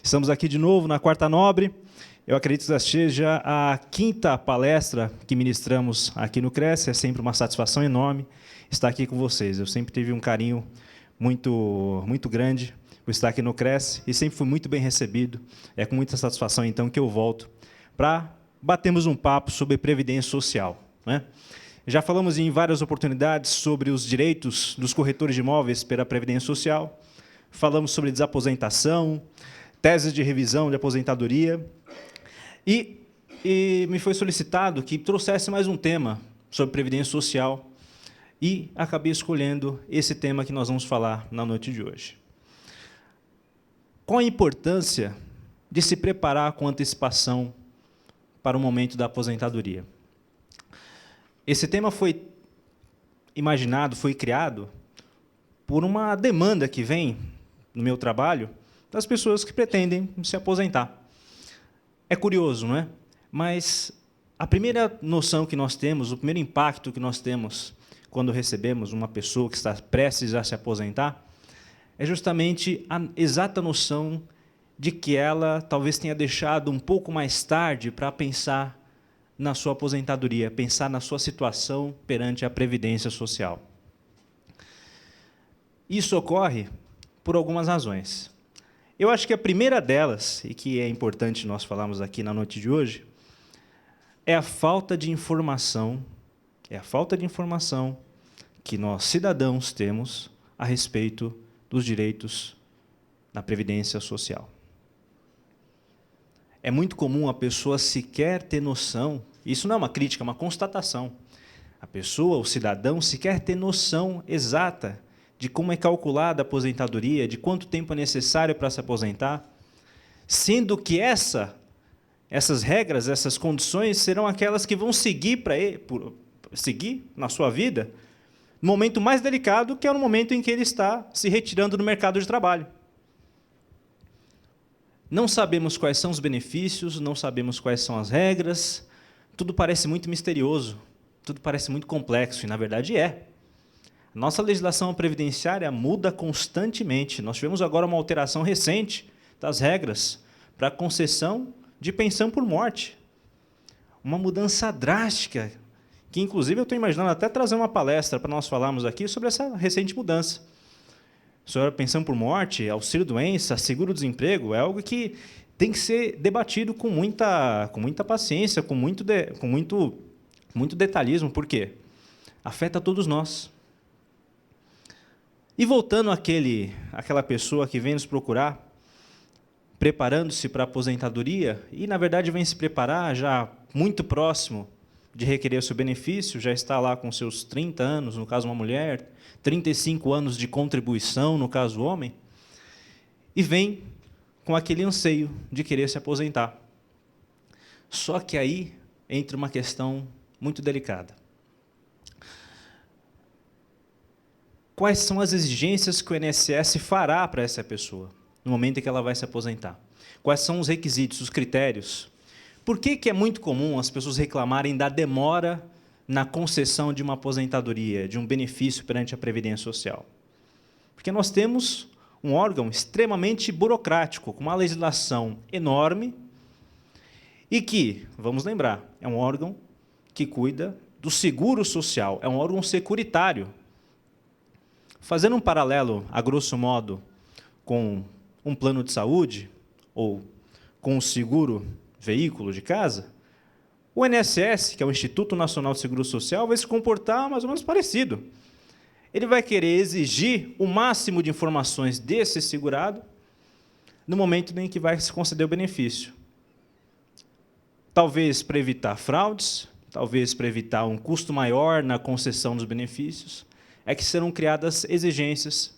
Estamos aqui de novo na Quarta Nobre. Eu acredito que seja a quinta palestra que ministramos aqui no Cresce. É sempre uma satisfação enorme estar aqui com vocês. Eu sempre tive um carinho muito grande por estar aqui no Cresce e sempre fui muito bem recebido. É com muita satisfação, então, que eu volto para batermos um papo sobre previdência social, né? Já falamos em várias oportunidades sobre os direitos dos corretores de imóveis pela Previdência Social, falamos sobre desaposentação, teses de revisão de aposentadoria, e me foi solicitado que trouxesse mais um tema sobre Previdência Social, e acabei escolhendo esse tema que nós vamos falar na noite de hoje. Qual a importância de se preparar com antecipação para o momento da aposentadoria? Esse tema foi imaginado, foi criado por uma demanda que vem no meu trabalho das pessoas que pretendem se aposentar. É curioso, não é? Mas a primeira noção que nós temos, o primeiro impacto que nós temos quando recebemos uma pessoa que está prestes a se aposentar, é justamente a exata noção de que ela talvez tenha deixado um pouco mais tarde para pensar na sua aposentadoria, pensar na sua situação perante a Previdência Social. Isso ocorre por algumas razões. Eu acho que a primeira delas, e que é importante nós falarmos aqui na noite de hoje, é a falta de informação, que nós, cidadãos, temos a respeito dos direitos na Previdência Social. É muito comum a pessoa sequer ter noção, isso não é uma crítica, é uma constatação, a pessoa, o cidadão, sequer ter noção exata de como é calculada a aposentadoria, de quanto tempo é necessário para se aposentar, sendo que essas regras, essas condições, serão aquelas que vão seguir na sua vida, no momento mais delicado, que é no momento em que ele está se retirando do mercado de trabalho. Não sabemos quais são os benefícios, não sabemos quais são as regras, tudo parece muito misterioso, tudo parece muito complexo, e, na verdade, é. Nossa legislação previdenciária muda constantemente. Nós tivemos agora uma alteração recente das regras para a concessão de pensão por morte. Uma mudança drástica, que, inclusive, eu estou imaginando até trazer uma palestra para nós falarmos aqui sobre essa recente mudança. Sobre a pensão por morte, auxílio-doença, seguro-desemprego, é algo que tem que ser debatido com muita paciência, com muito detalhismo. Por quê? Afeta todos nós. E voltando àquela pessoa que vem nos procurar, preparando-se para a aposentadoria, e, na verdade, vem se preparar já muito próximo de requerer o seu benefício, já está lá com seus 30 anos, no caso uma mulher, 35 anos de contribuição, no caso o homem, e vem com aquele anseio de querer se aposentar. Só que aí entra uma questão muito delicada. Quais são as exigências que o INSS fará para essa pessoa, no momento em que ela vai se aposentar? Quais são os requisitos, os critérios? Por que é muito comum as pessoas reclamarem da demora na concessão de uma aposentadoria, de um benefício perante a Previdência Social? Porque nós temos um órgão extremamente burocrático, com uma legislação enorme, e que, vamos lembrar, é um órgão que cuida do seguro social, é um órgão securitário. Fazendo um paralelo, a grosso modo, com um plano de saúde, ou com o seguro veículo de casa, o INSS, que é o Instituto Nacional de Seguro Social, vai se comportar mais ou menos parecido. Ele vai querer exigir o máximo de informações desse segurado no momento em que vai se conceder o benefício. Talvez para evitar fraudes, talvez para evitar um custo maior na concessão dos benefícios, é que serão criadas exigências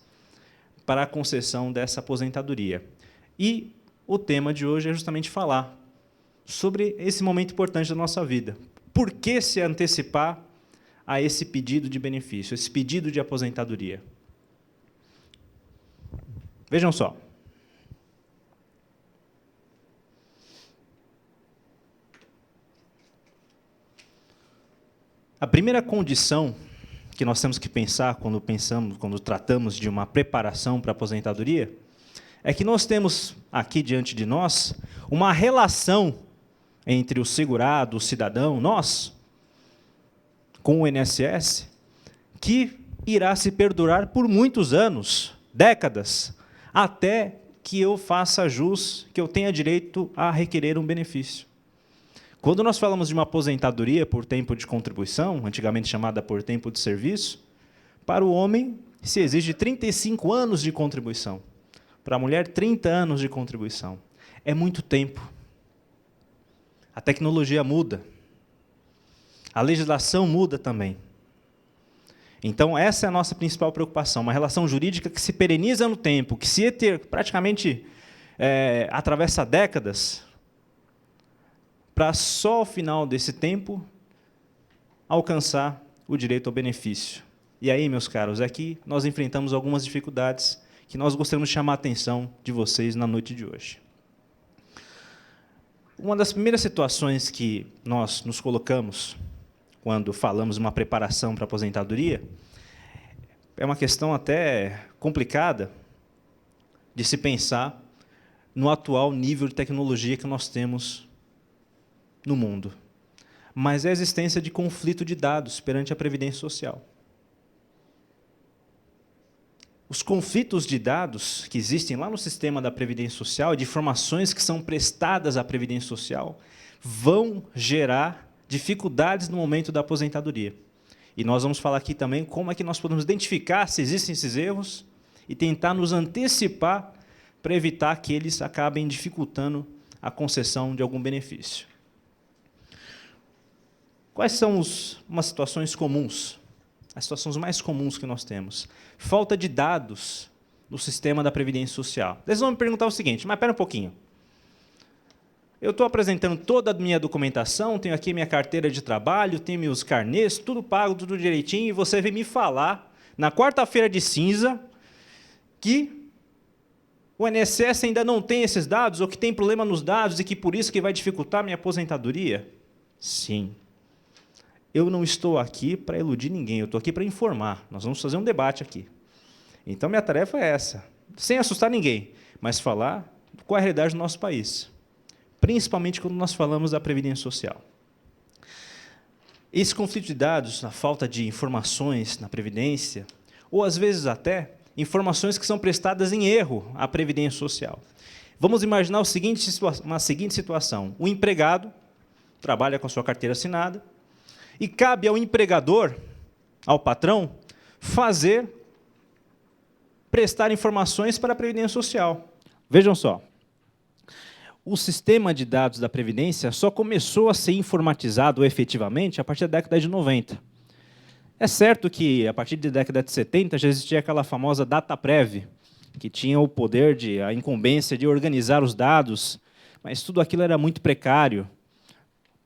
para a concessão dessa aposentadoria. E o tema de hoje é justamente falar sobre esse momento importante da nossa vida. Por que se antecipar a esse pedido de benefício, esse pedido de aposentadoria? Vejam só. A primeira condição que nós temos que pensar quando tratamos de uma preparação para a aposentadoria é que nós temos aqui diante de nós uma relação entre o segurado, o cidadão, nós, com o INSS, que irá se perdurar por muitos anos, décadas, até que eu faça jus, que eu tenha direito a requerer um benefício. Quando nós falamos de uma aposentadoria por tempo de contribuição, antigamente chamada por tempo de serviço, para o homem se exige 35 anos de contribuição. Para a mulher, 30 anos de contribuição. É muito tempo. A tecnologia muda. A legislação muda também. Então, essa é a nossa principal preocupação, uma relação jurídica que se pereniza no tempo, que se praticamente atravessa décadas, para só ao final desse tempo alcançar o direito ao benefício. E aí, meus caros, aqui nós enfrentamos algumas dificuldades que nós gostaríamos de chamar a atenção de vocês na noite de hoje. Uma das primeiras situações que nós nos colocamos quando falamos de uma preparação para a aposentadoria é uma questão até complicada de se pensar no atual nível de tecnologia que nós temos no mundo, mas é a existência de conflito de dados perante a Previdência Social. Os conflitos de dados que existem lá no sistema da Previdência Social, de informações que são prestadas à Previdência Social, vão gerar dificuldades no momento da aposentadoria. E nós vamos falar aqui também como é que nós podemos identificar se existem esses erros e tentar nos antecipar para evitar que eles acabem dificultando a concessão de algum benefício. Quais são umas situações comuns? As situações mais comuns que nós temos. Falta de dados no sistema da Previdência Social. Vocês vão me perguntar o seguinte, mas espera um pouquinho. Eu estou apresentando toda a minha documentação, tenho aqui minha carteira de trabalho, tenho meus carnês, tudo pago, tudo direitinho, e você vem me falar, na quarta-feira de cinza, que o INSS ainda não tem esses dados, ou que tem problema nos dados, e que por isso que vai dificultar a minha aposentadoria? Sim. Eu não estou aqui para iludir ninguém, eu estou aqui para informar. Nós vamos fazer um debate aqui. Então, minha tarefa é essa, sem assustar ninguém, mas falar qual é a realidade do nosso país, principalmente quando nós falamos da Previdência Social. Esse conflito de dados, a falta de informações na Previdência, ou, às vezes, até informações que são prestadas em erro à Previdência Social. Vamos imaginar uma seguinte situação. O empregado trabalha com a sua carteira assinada, e cabe ao empregador, ao patrão, prestar informações para a Previdência Social. Vejam só, o sistema de dados da Previdência só começou a ser informatizado efetivamente a partir da década de 90. É certo que, a partir da década de 70, já existia aquela famosa DataPrev, que tinha o poder, a incumbência de organizar os dados, mas tudo aquilo era muito precário.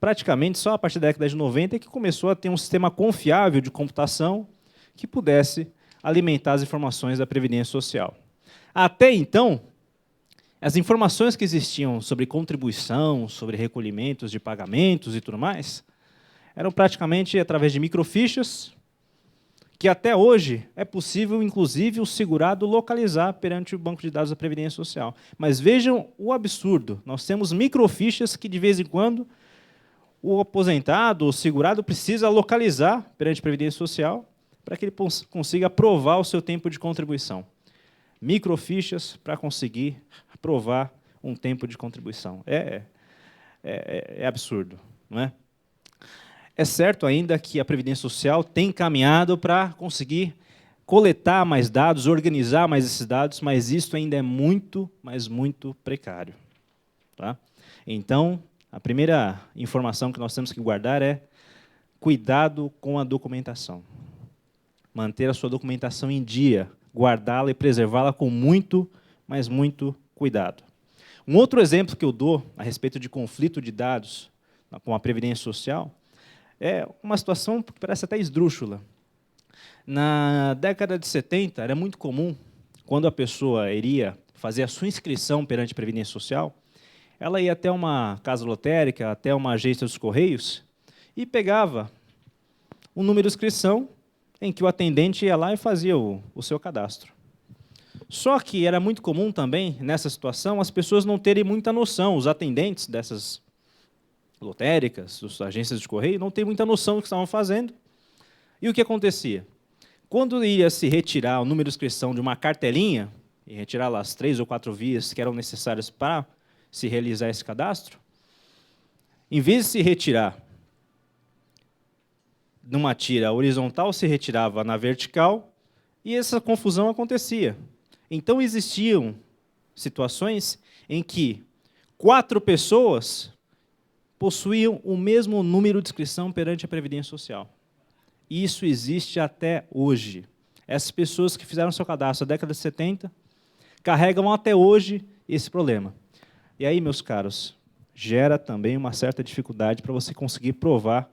Praticamente só a partir da década de 90 é que começou a ter um sistema confiável de computação que pudesse alimentar as informações da Previdência Social. Até então, as informações que existiam sobre contribuição, sobre recolhimentos de pagamentos e tudo mais, eram praticamente através de microfichas, que até hoje é possível, inclusive, o segurado localizar perante o banco de dados da Previdência Social. Mas vejam o absurdo, nós temos microfichas que, de vez em quando, o aposentado, o segurado, precisa localizar perante a Previdência Social para que ele consiga aprovar o seu tempo de contribuição. Microfichas para conseguir aprovar um tempo de contribuição. É absurdo, não é? É certo ainda que a Previdência Social tem caminhado para conseguir coletar mais dados, organizar mais esses dados, mas isso ainda é muito, mas muito precário. Tá? Então, a primeira informação que nós temos que guardar é cuidado com a documentação. Manter a sua documentação em dia, guardá-la e preservá-la com muito, mas muito cuidado. Um outro exemplo que eu dou a respeito de conflito de dados com a Previdência Social é uma situação que parece até esdrúxula. Na década de 70, era muito comum, quando a pessoa iria fazer a sua inscrição perante a Previdência Social, ela ia até uma casa lotérica, até uma agência dos Correios, e pegava um número de inscrição em que o atendente ia lá e fazia o seu cadastro. Só que era muito comum também, nessa situação, as pessoas não terem muita noção, os atendentes dessas lotéricas, as agências de correio, não têm muita noção do que estavam fazendo. E o que acontecia? Quando ia se retirar o número de inscrição de uma cartelinha, e retirar lá as 3 ou 4 vias que eram necessárias para se realizar esse cadastro, em vez de se retirar numa tira horizontal, se retirava na vertical, e essa confusão acontecia. Então, existiam situações em que 4 pessoas possuíam o mesmo número de inscrição perante a Previdência Social. Isso existe até hoje. Essas pessoas que fizeram seu cadastro na década de 70 carregam até hoje esse problema. E aí, meus caros, gera também uma certa dificuldade para você conseguir provar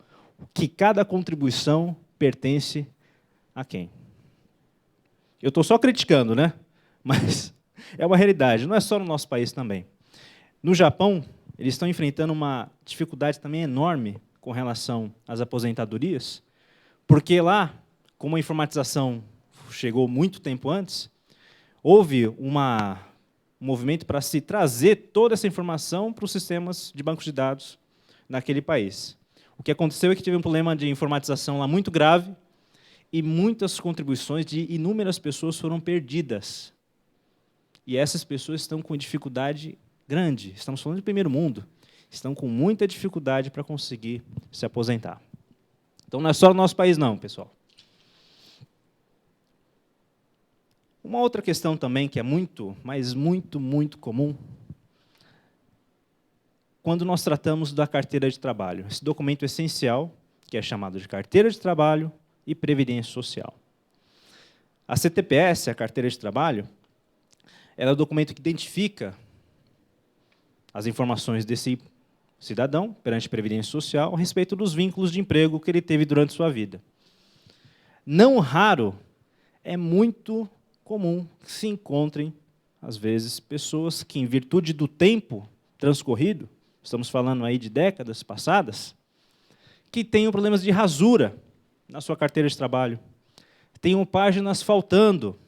que cada contribuição pertence a quem. Eu estou só criticando, né? Mas é uma realidade, não é só no nosso país também. No Japão, eles estão enfrentando uma dificuldade também enorme com relação às aposentadorias, porque lá, como a informatização chegou muito tempo antes, houve um movimento para se trazer toda essa informação para os sistemas de bancos de dados naquele país. O que aconteceu é que teve um problema de informatização lá muito grave e muitas contribuições de inúmeras pessoas foram perdidas. E essas pessoas estão com dificuldade grande. Estamos falando de primeiro mundo. Estão com muita dificuldade para conseguir se aposentar. Então, não é só no nosso país, não, pessoal. Uma outra questão também que é muito, mas muito comum, quando nós tratamos da carteira de trabalho. Esse documento essencial, que é chamado de carteira de trabalho e previdência social. A CTPS, a carteira de trabalho, ela é o documento que identifica as informações desse cidadão perante a Previdência Social a respeito dos vínculos de emprego que ele teve durante sua vida. Não raro, é muito comum que se encontrem, às vezes, pessoas que, em virtude do tempo transcorrido, estamos falando aí de décadas passadas, que tenham problemas de rasura na sua carteira de trabalho, tenham páginas faltando.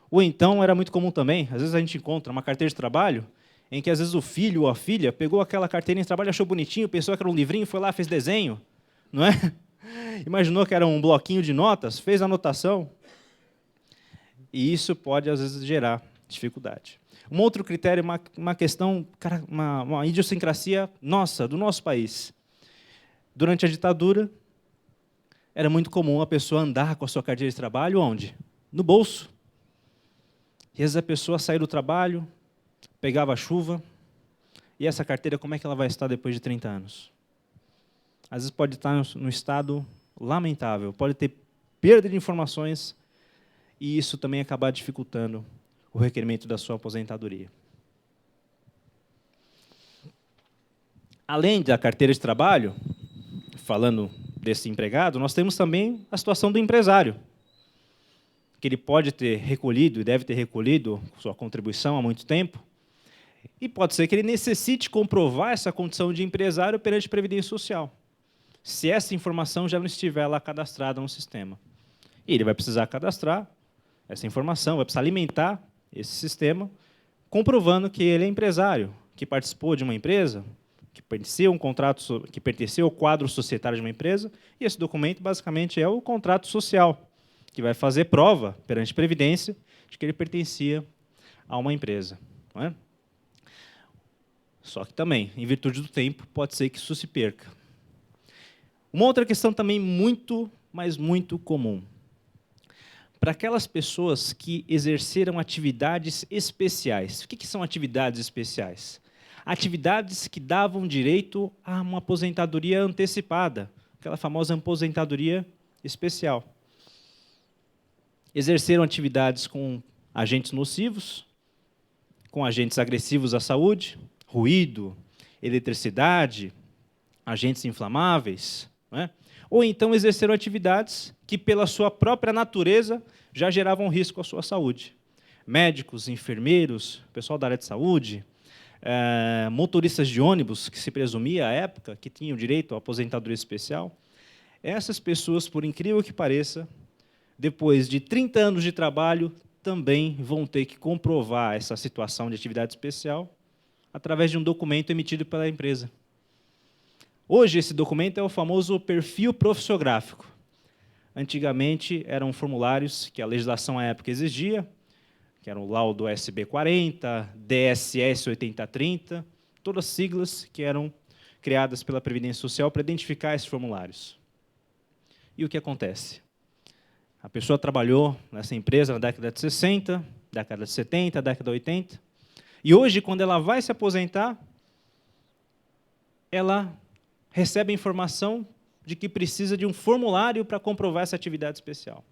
Ou então, era muito comum também, às vezes a gente encontra uma carteira de trabalho em que, às vezes, o filho ou a filha pegou aquela carteirinha de trabalho, achou bonitinho, pensou que era um livrinho, foi lá, fez desenho, não é? Imaginou que era um bloquinho de notas, fez a anotação. E isso pode, às vezes, gerar dificuldade. Um outro critério, uma questão, uma idiosincrasia nossa, do nosso país. Durante a ditadura, era muito comum a pessoa andar com a sua carteira de trabalho onde? No bolso. E às vezes a pessoa saía do trabalho, pegava a chuva, e essa carteira, como é que ela vai estar depois de 30 anos? Às vezes pode estar num estado lamentável, pode ter perda de informações, e isso também acabar dificultando o requerimento da sua aposentadoria. Além da carteira de trabalho, falando desse empregado, nós temos também a situação do empresário, que ele pode ter recolhido e deve ter recolhido sua contribuição há muito tempo, e pode ser que ele necessite comprovar essa condição de empresário perante a Previdência Social, se essa informação já não estiver lá cadastrada no sistema. E ele vai precisar cadastrar essa informação, vai precisar alimentar esse sistema, comprovando que ele é empresário, que participou de uma empresa, que pertenceu ao quadro societário de uma empresa, e esse documento, basicamente, é o contrato social, que vai fazer prova perante a Previdência de que ele pertencia a uma empresa. Não é? Só que também, em virtude do tempo, pode ser que isso se perca. Uma outra questão também muito, mas muito comum. Para aquelas pessoas que exerceram atividades especiais. O que são atividades especiais? Atividades que davam direito a uma aposentadoria antecipada, aquela famosa aposentadoria especial. Exerceram atividades com agentes nocivos, com agentes agressivos à saúde, ruído, eletricidade, agentes inflamáveis, não é? Ou então exerceram atividades que, pela sua própria natureza, já geravam risco à sua saúde. Médicos, enfermeiros, pessoal da área de saúde, motoristas de ônibus, que se presumia à época que tinham direito à aposentadoria especial. Essas pessoas, por incrível que pareça, depois de 30 anos de trabalho, também vão ter que comprovar essa situação de atividade especial através de um documento emitido pela empresa. Hoje, esse documento é o famoso perfil profissiográfico. Antigamente, eram formulários que a legislação à época exigia, que eram o laudo SB 40, DSS 8030, todas siglas que eram criadas pela Previdência Social para identificar esses formulários. E o que acontece? A pessoa trabalhou nessa empresa na década de 60, década de 70, década de 80, e hoje, quando ela vai se aposentar, ela recebe a informação de que precisa de um formulário para comprovar essa atividade especial.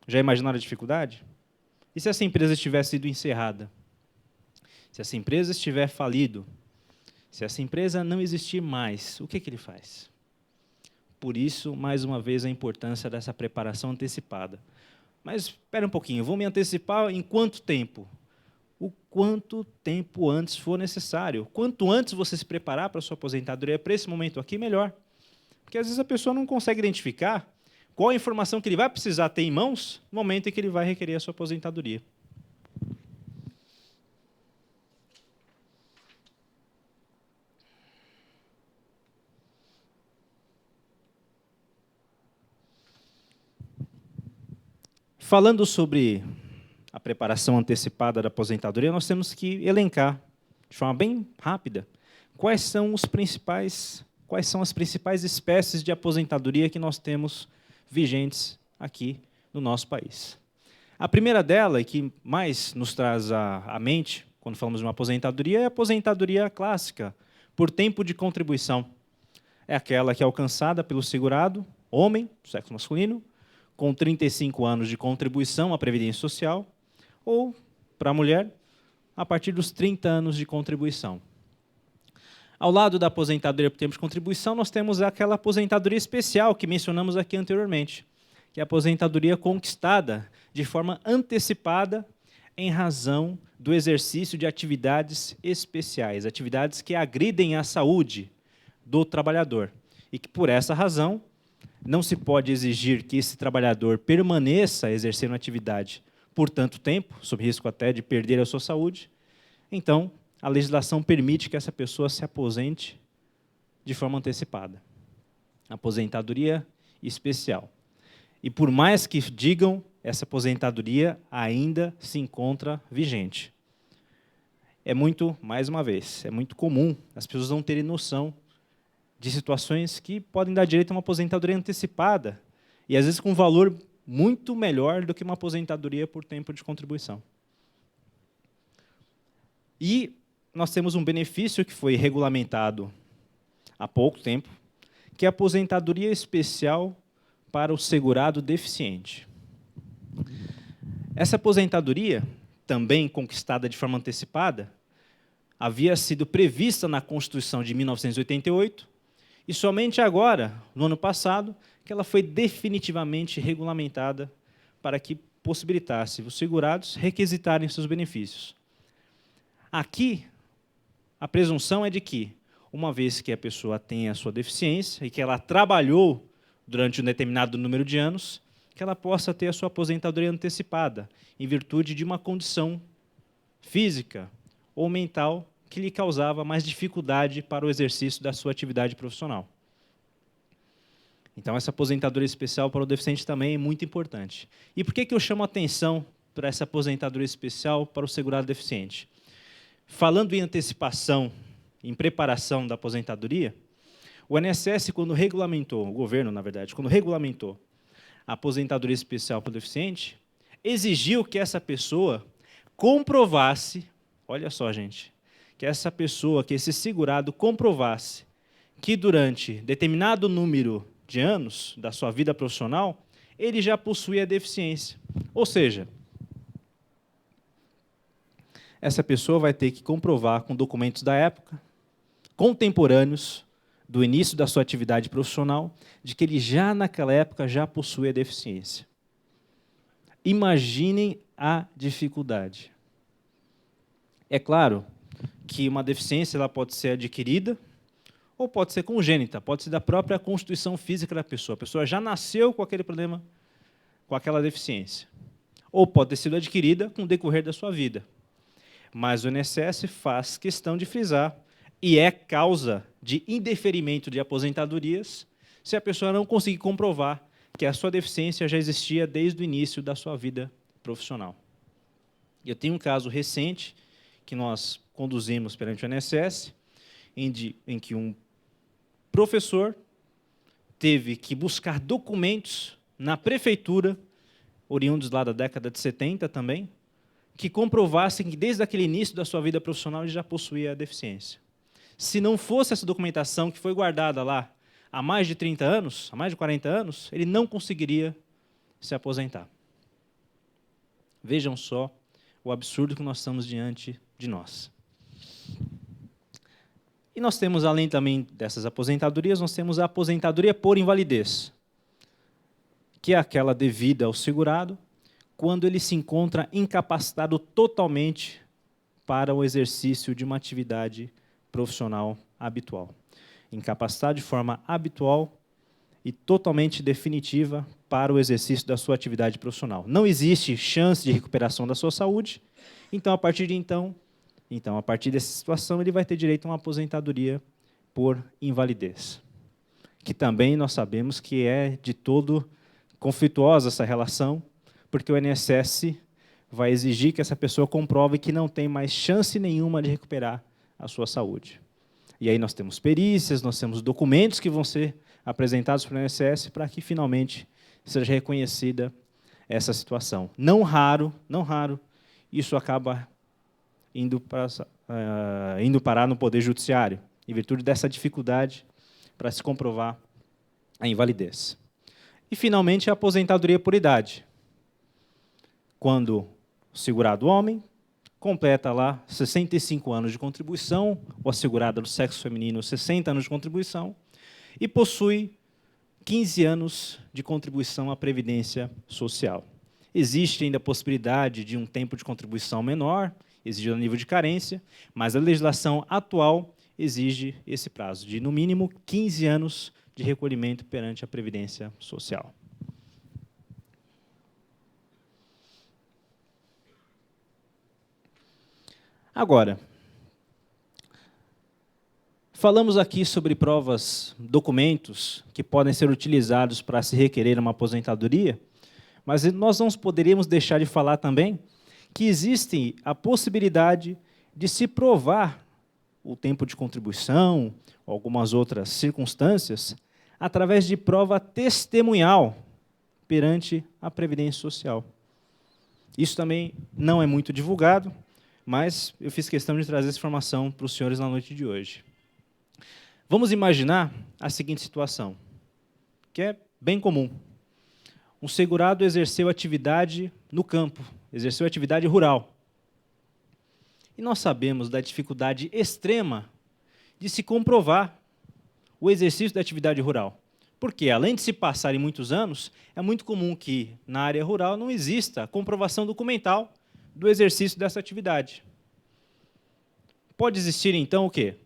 Já imaginaram a dificuldade? E se essa empresa tivesse sido encerrada? Se essa empresa estiver falido? Se essa empresa não existir mais, o que ele faz? Por isso, mais uma vez, a importância dessa preparação antecipada. Mas, espera um pouquinho, vou me antecipar em quanto tempo? O quanto tempo antes for necessário. Quanto antes você se preparar para a sua aposentadoria, para esse momento aqui, melhor. Porque, às vezes, a pessoa não consegue identificar qual a informação que ele vai precisar ter em mãos no momento em que ele vai requerer a sua aposentadoria. Falando sobre a preparação antecipada da aposentadoria, nós temos que elencar, de forma bem rápida, quais são as principais espécies de aposentadoria que nós temos vigentes aqui no nosso país. A primeira dela, e que mais nos traz à mente, quando falamos de uma aposentadoria, é a aposentadoria clássica, por tempo de contribuição. É aquela que é alcançada pelo segurado, homem, sexo masculino, com 35 anos de contribuição à Previdência Social, ou, para a mulher, a partir dos 30 anos de contribuição. Ao lado da aposentadoria por tempo de contribuição, nós temos aquela aposentadoria especial que mencionamos aqui anteriormente, que é a aposentadoria conquistada de forma antecipada em razão do exercício de atividades especiais, atividades que agridem a saúde do trabalhador, e que, por essa razão, não se pode exigir que esse trabalhador permaneça exercendo a atividade por tanto tempo, sob risco até de perder a sua saúde. Então, a legislação permite que essa pessoa se aposente de forma antecipada. Aposentadoria especial. E por mais que digam, essa aposentadoria ainda se encontra vigente. É muito, mais uma vez, é muito comum as pessoas não terem noção de situações que podem dar direito a uma aposentadoria antecipada, e às vezes com um valor muito melhor do que uma aposentadoria por tempo de contribuição. E nós temos um benefício que foi regulamentado há pouco tempo, que é a aposentadoria especial para o segurado deficiente. Essa aposentadoria, também conquistada de forma antecipada, havia sido prevista na Constituição de 1988, e somente agora, no ano passado, que ela foi definitivamente regulamentada para que possibilitasse os segurados requisitarem seus benefícios. Aqui, a presunção é de que, uma vez que a pessoa tenha a sua deficiência e que ela trabalhou durante um determinado número de anos, que ela possa ter a sua aposentadoria antecipada, em virtude de uma condição física ou mental que lhe causava mais dificuldade para o exercício da sua atividade profissional. Então, essa aposentadoria especial para o deficiente também é muito importante. E por que eu chamo a atenção para essa aposentadoria especial para o segurado deficiente? Falando em antecipação, em preparação da aposentadoria, o INSS, quando regulamentou, o governo, na verdade, quando regulamentou a aposentadoria especial para o deficiente, exigiu que essa pessoa comprovasse, olha só, gente, que essa pessoa, que esse segurado comprovasse que durante determinado número de anos da sua vida profissional, ele já possuía deficiência. Ou seja, essa pessoa vai ter que comprovar com documentos da época, contemporâneos do início da sua atividade profissional, de que ele já naquela época já possuía deficiência. Imaginem a dificuldade. É claro que uma deficiência ela pode ser adquirida ou pode ser congênita, pode ser da própria constituição física da pessoa. A pessoa já nasceu com aquele problema, com aquela deficiência. ou pode ter sido adquirida com o decorrer da sua vida. Mas o INSS faz questão de frisar e é causa de indeferimento de aposentadorias se a pessoa não conseguir comprovar que a sua deficiência já existia desde o início da sua vida profissional. Eu tenho um caso recente que nós conduzimos perante o INSS, em que um professor teve que buscar documentos na prefeitura, oriundos lá da década de 70 também, que comprovassem que desde aquele início da sua vida profissional ele já possuía a deficiência. Se não fosse essa documentação que foi guardada lá há mais de 30 anos, há mais de 40 anos, ele não conseguiria se aposentar. Vejam só o absurdo que nós estamos diante de nós. E nós temos, além também dessas aposentadorias, nós temos a aposentadoria por invalidez, que é aquela devida ao segurado quando ele se encontra incapacitado totalmente para o exercício de uma atividade profissional habitual. Incapacitado de forma habitual e totalmente definitiva para o exercício da sua atividade profissional. Não existe chance de recuperação da sua saúde, então, a partir dessa situação, ele vai ter direito a uma aposentadoria por invalidez, que também nós sabemos que é de todo conflituosa essa relação, porque o INSS vai exigir que essa pessoa comprove que não tem mais chance nenhuma de recuperar a sua saúde. E aí nós temos perícias, nós temos documentos que vão ser apresentados para o INSS para que, finalmente, seja reconhecida essa situação. Não raro, isso acaba indo parar no Poder Judiciário, em virtude dessa dificuldade para se comprovar a invalidez. E, finalmente, a aposentadoria por idade, quando o segurado homem completa lá 65 anos de contribuição, ou a segurada do sexo feminino 60 anos de contribuição, e possui 15 anos de contribuição à Previdência Social. Existe ainda a possibilidade de um tempo de contribuição menor, exigido a nível de carência, mas a legislação atual exige esse prazo de, no mínimo, 15 anos de recolhimento perante a Previdência Social. Agora, falamos aqui sobre provas, documentos que podem ser utilizados para se requerer uma aposentadoria, mas nós não poderíamos deixar de falar também que existe a possibilidade de se provar o tempo de contribuição, ou algumas outras circunstâncias, através de prova testemunhal perante a Previdência Social. Isso também não é muito divulgado, mas eu fiz questão de trazer essa informação para os senhores na noite de hoje. Vamos imaginar a seguinte situação, que é bem comum. Um segurado exerceu atividade no campo, exerceu atividade rural. E nós sabemos da dificuldade extrema de se comprovar o exercício da atividade rural. Porque, além de se passarem muitos anos, é muito comum que, na área rural, não exista comprovação documental do exercício dessa atividade. Pode existir, então, o quê?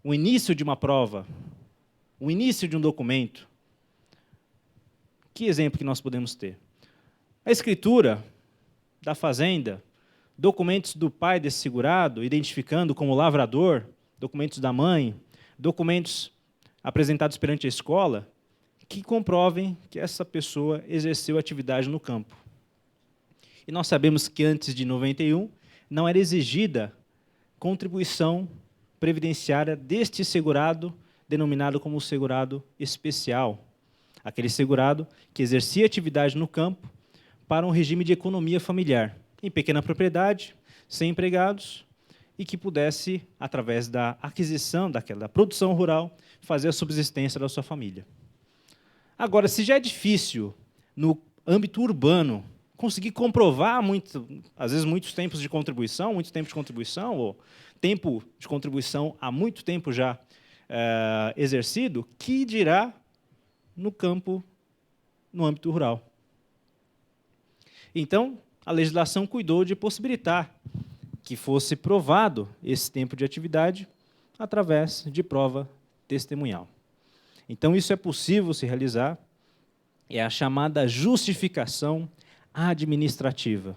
O início de uma prova, o início de um documento. Que exemplo que nós podemos ter? A escritura da fazenda, documentos do pai desse segurado, identificando como lavrador, documentos da mãe, documentos apresentados perante a escola, que comprovem que essa pessoa exerceu atividade no campo. E nós sabemos que antes de 91 não era exigida contribuição previdenciária deste segurado, denominado como segurado especial. Aquele segurado que exercia atividade no campo para um regime de economia familiar, em pequena propriedade, sem empregados, e que pudesse, através da aquisição da produção rural, fazer a subsistência da sua família. Agora, se já é difícil, no âmbito urbano, conseguir comprovar, às vezes, muitos tempos de contribuição, ou tempo de contribuição há muito tempo já exercido, que dirá no campo, no âmbito rural. Então, a legislação cuidou de possibilitar que fosse provado esse tempo de atividade através de prova testemunhal. Então, isso é possível se realizar, é a chamada justificação administrativa.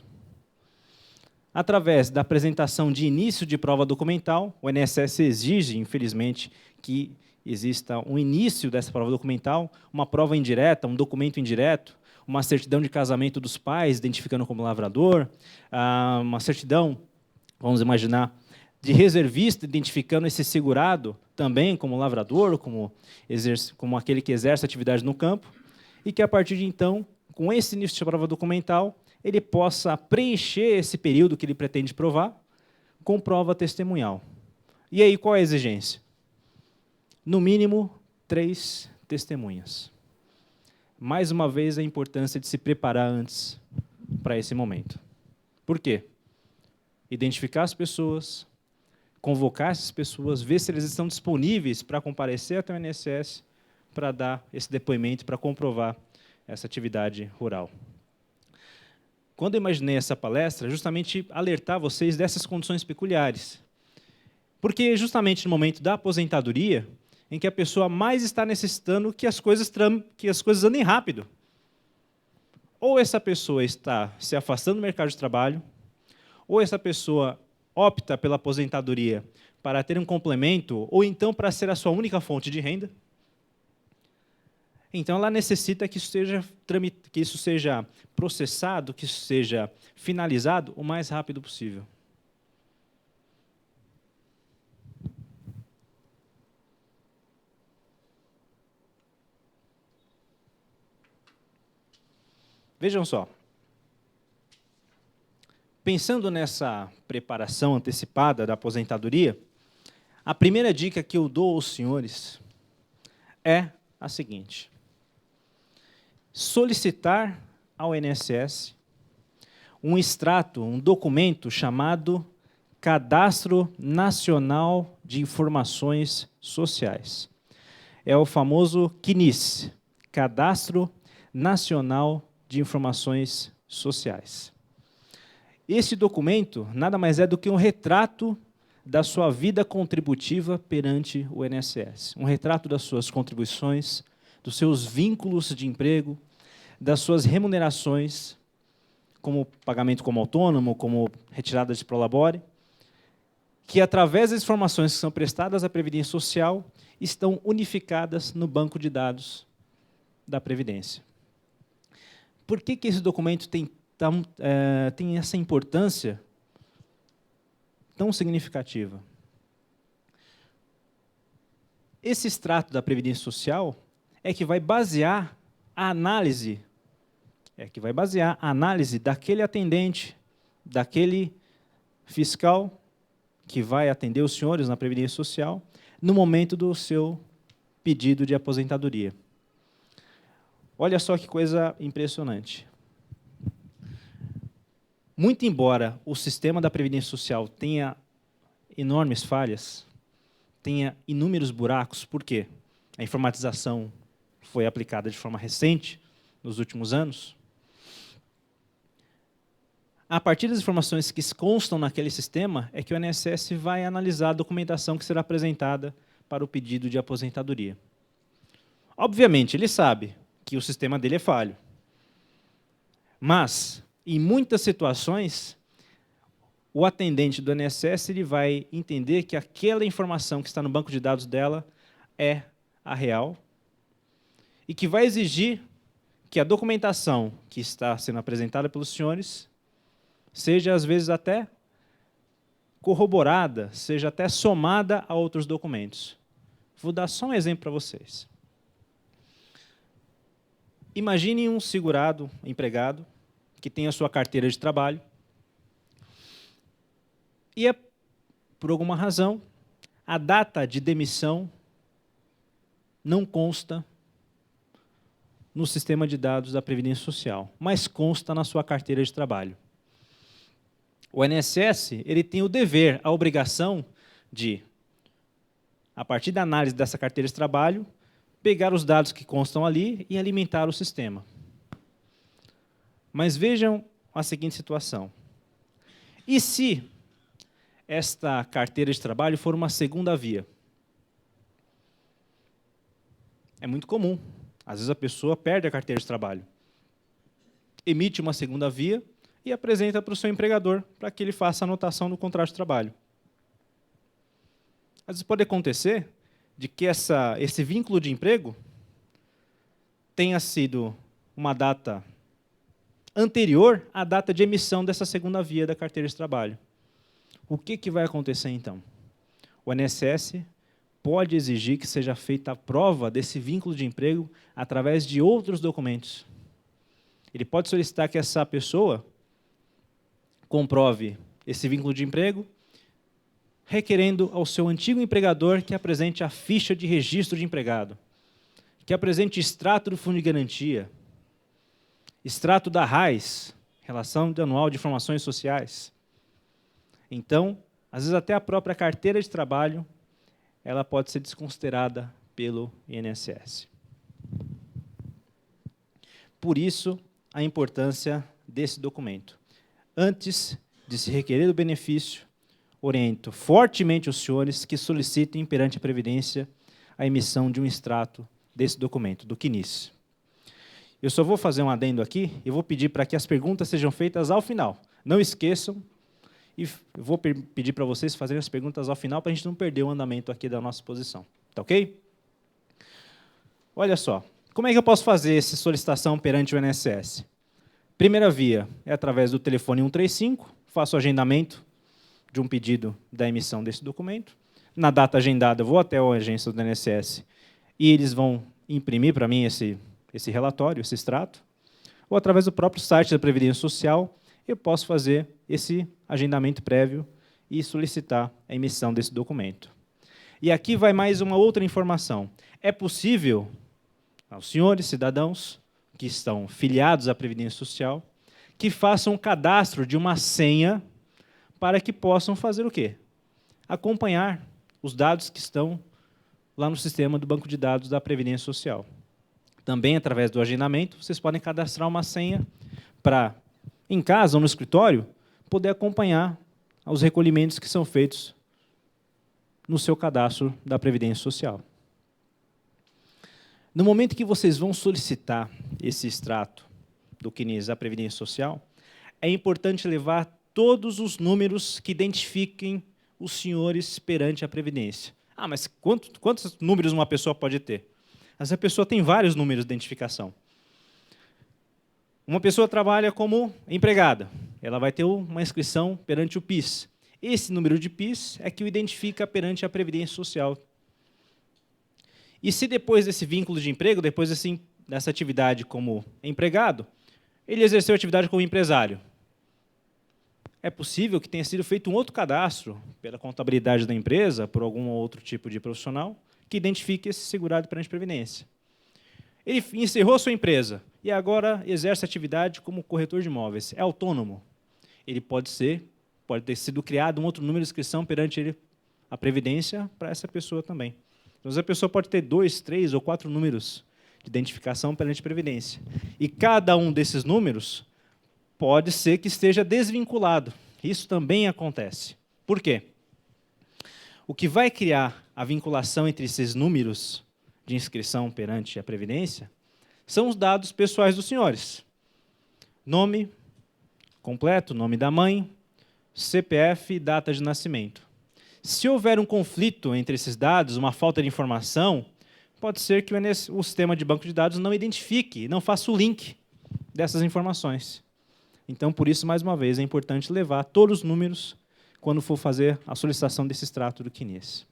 Através da apresentação de início de prova documental, o INSS exige, infelizmente, que exista um início dessa prova documental, uma prova indireta, um documento indireto, uma certidão de casamento dos pais, identificando como lavrador, uma certidão, vamos imaginar, de reservista, identificando esse segurado também como lavrador, como aquele que exerce atividade no campo, e que, a partir de então, com esse início de prova documental, ele possa preencher esse período que ele pretende provar com prova testemunhal. E aí, qual é a exigência? No mínimo, 3 testemunhas. Mais uma vez, a importância de se preparar antes para esse momento. Por quê? Identificar as pessoas, convocar essas pessoas, ver se eles estão disponíveis para comparecer até o INSS para dar esse depoimento, para comprovar essa atividade rural. Quando eu imaginei essa palestra, justamente alertar vocês dessas condições peculiares. Porque justamente no momento da aposentadoria, em que a pessoa mais está necessitando que as coisas andem rápido. Ou essa pessoa está se afastando do mercado de trabalho, ou essa pessoa opta pela aposentadoria para ter um complemento, ou então para ser a sua única fonte de renda. Então, ela necessita que isso seja processado, que isso seja finalizado o mais rápido possível. Vejam só. Pensando nessa preparação antecipada da aposentadoria, a primeira dica que eu dou aos senhores é a seguinte: solicitar ao INSS um extrato, um documento chamado Cadastro Nacional de Informações Sociais. É o famoso CNIS, Cadastro Nacional de Informações Sociais. Esse documento nada mais é do que um retrato da sua vida contributiva perante o INSS, um retrato das suas contribuições, dos seus vínculos de emprego, das suas remunerações, como pagamento como autônomo, como retirada de prolabore, que, através das informações que são prestadas à Previdência Social, estão unificadas no banco de dados da Previdência. Por que esse documento tem essa importância tão significativa? Esse extrato da Previdência Social é que vai basear a análise, daquele atendente, daquele fiscal que vai atender os senhores na Previdência Social no momento do seu pedido de aposentadoria. Olha só que coisa impressionante. Muito embora o sistema da Previdência Social tenha enormes falhas, tenha inúmeros buracos, por quê? A informatização foi aplicada de forma recente, nos últimos anos. A partir das informações que constam naquele sistema, é que o INSS vai analisar a documentação que será apresentada para o pedido de aposentadoria. Obviamente, ele sabe que o sistema dele é falho. Mas, em muitas situações, o atendente do INSS ele vai entender que aquela informação que está no banco de dados dela é a real e que vai exigir que a documentação que está sendo apresentada pelos senhores seja, às vezes, até corroborada, seja até somada a outros documentos. Vou dar só um exemplo para vocês. Imagine um segurado, empregado, que tem a sua carteira de trabalho e, por alguma razão, a data de demissão não consta no sistema de dados da Previdência Social, mas consta na sua carteira de trabalho. O INSS ele tem o dever, a obrigação de, a partir da análise dessa carteira de trabalho, pegar os dados que constam ali e alimentar o sistema. Mas vejam a seguinte situação. E se esta carteira de trabalho for uma segunda via? É muito comum. Às vezes a pessoa perde a carteira de trabalho. emite uma segunda via e apresenta para o seu empregador para que ele faça a anotação no contrato de trabalho. Às vezes pode acontecer de que esse vínculo de emprego tenha sido uma data anterior à data de emissão dessa segunda via da carteira de trabalho. O que vai acontecer, então? O INSS pode exigir que seja feita a prova desse vínculo de emprego através de outros documentos. Ele pode solicitar que essa pessoa comprove esse vínculo de emprego, requerendo ao seu antigo empregador que apresente a ficha de registro de empregado, que apresente extrato do Fundo de Garantia, extrato da RAIS, Relação Anual de Informações Sociais. Então, às vezes até a própria carteira de trabalho ela pode ser desconsiderada pelo INSS. Por isso, a importância desse documento. Antes de se requerer o benefício, oriento fortemente os senhores que solicitem perante a Previdência a emissão de um extrato desse documento, do CNIS. Eu só vou fazer um adendo aqui e vou pedir para que as perguntas sejam feitas ao final. Não esqueçam, e eu vou pedir para vocês fazerem as perguntas ao final para a gente não perder o andamento aqui da nossa exposição. Tá ok? Olha só, como é que eu posso fazer essa solicitação perante o INSS? Primeira via é através do telefone 135, faço o agendamento de um pedido da emissão desse documento. Na data agendada, vou até a agência do INSS e eles vão imprimir para mim esse relatório, esse extrato. Ou através do próprio site da Previdência Social, eu posso fazer esse agendamento prévio e solicitar a emissão desse documento. E aqui vai mais uma outra informação. É possível aos senhores cidadãos que estão filiados à Previdência Social que façam o cadastro de uma senha para que possam fazer o quê? Acompanhar os dados que estão lá no sistema do banco de dados da Previdência Social. Também, através do agendamento, vocês podem cadastrar uma senha para, em casa ou no escritório, poder acompanhar os recolhimentos que são feitos no seu cadastro da Previdência Social. No momento que vocês vão solicitar esse extrato do CNIS da Previdência Social, é importante levar todos os números que identifiquem os senhores perante a Previdência. Ah, mas quantos números uma pessoa pode ter? Essa pessoa tem vários números de identificação. Uma pessoa trabalha como empregada, ela vai ter uma inscrição perante o PIS. Esse número de PIS é que o identifica perante a Previdência Social. E se depois desse vínculo de emprego, depois dessa atividade como empregado, ele exerceu atividade como empresário, é possível que tenha sido feito um outro cadastro pela contabilidade da empresa, por algum outro tipo de profissional, que identifique esse segurado perante a Previdência. Ele encerrou a sua empresa e agora exerce atividade como corretor de imóveis. É autônomo. Ele pode ter sido criado um outro número de inscrição perante a Previdência para essa pessoa também. Então, a pessoa pode ter 2, 3 ou 4 números de identificação perante a Previdência. E cada um desses números pode ser que esteja desvinculado. Isso também acontece. Por quê? O que vai criar a vinculação entre esses números de inscrição perante a Previdência são os dados pessoais dos senhores. Nome completo, nome da mãe, CPF e data de nascimento. Se houver um conflito entre esses dados, uma falta de informação, pode ser que o sistema de banco de dados não identifique, não faça o link dessas informações. Então, por isso, mais uma vez, é importante levar todos os números quando for fazer a solicitação desse extrato do CNIS.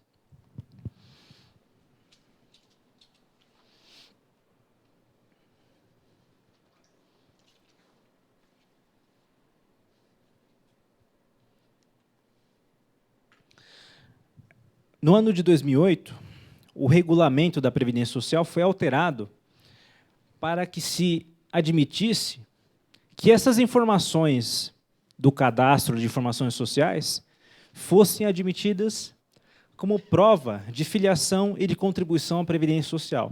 No ano de 2008, o regulamento da Previdência Social foi alterado para que se admitisse que essas informações do cadastro de informações sociais fossem admitidas como prova de filiação e de contribuição à Previdência Social.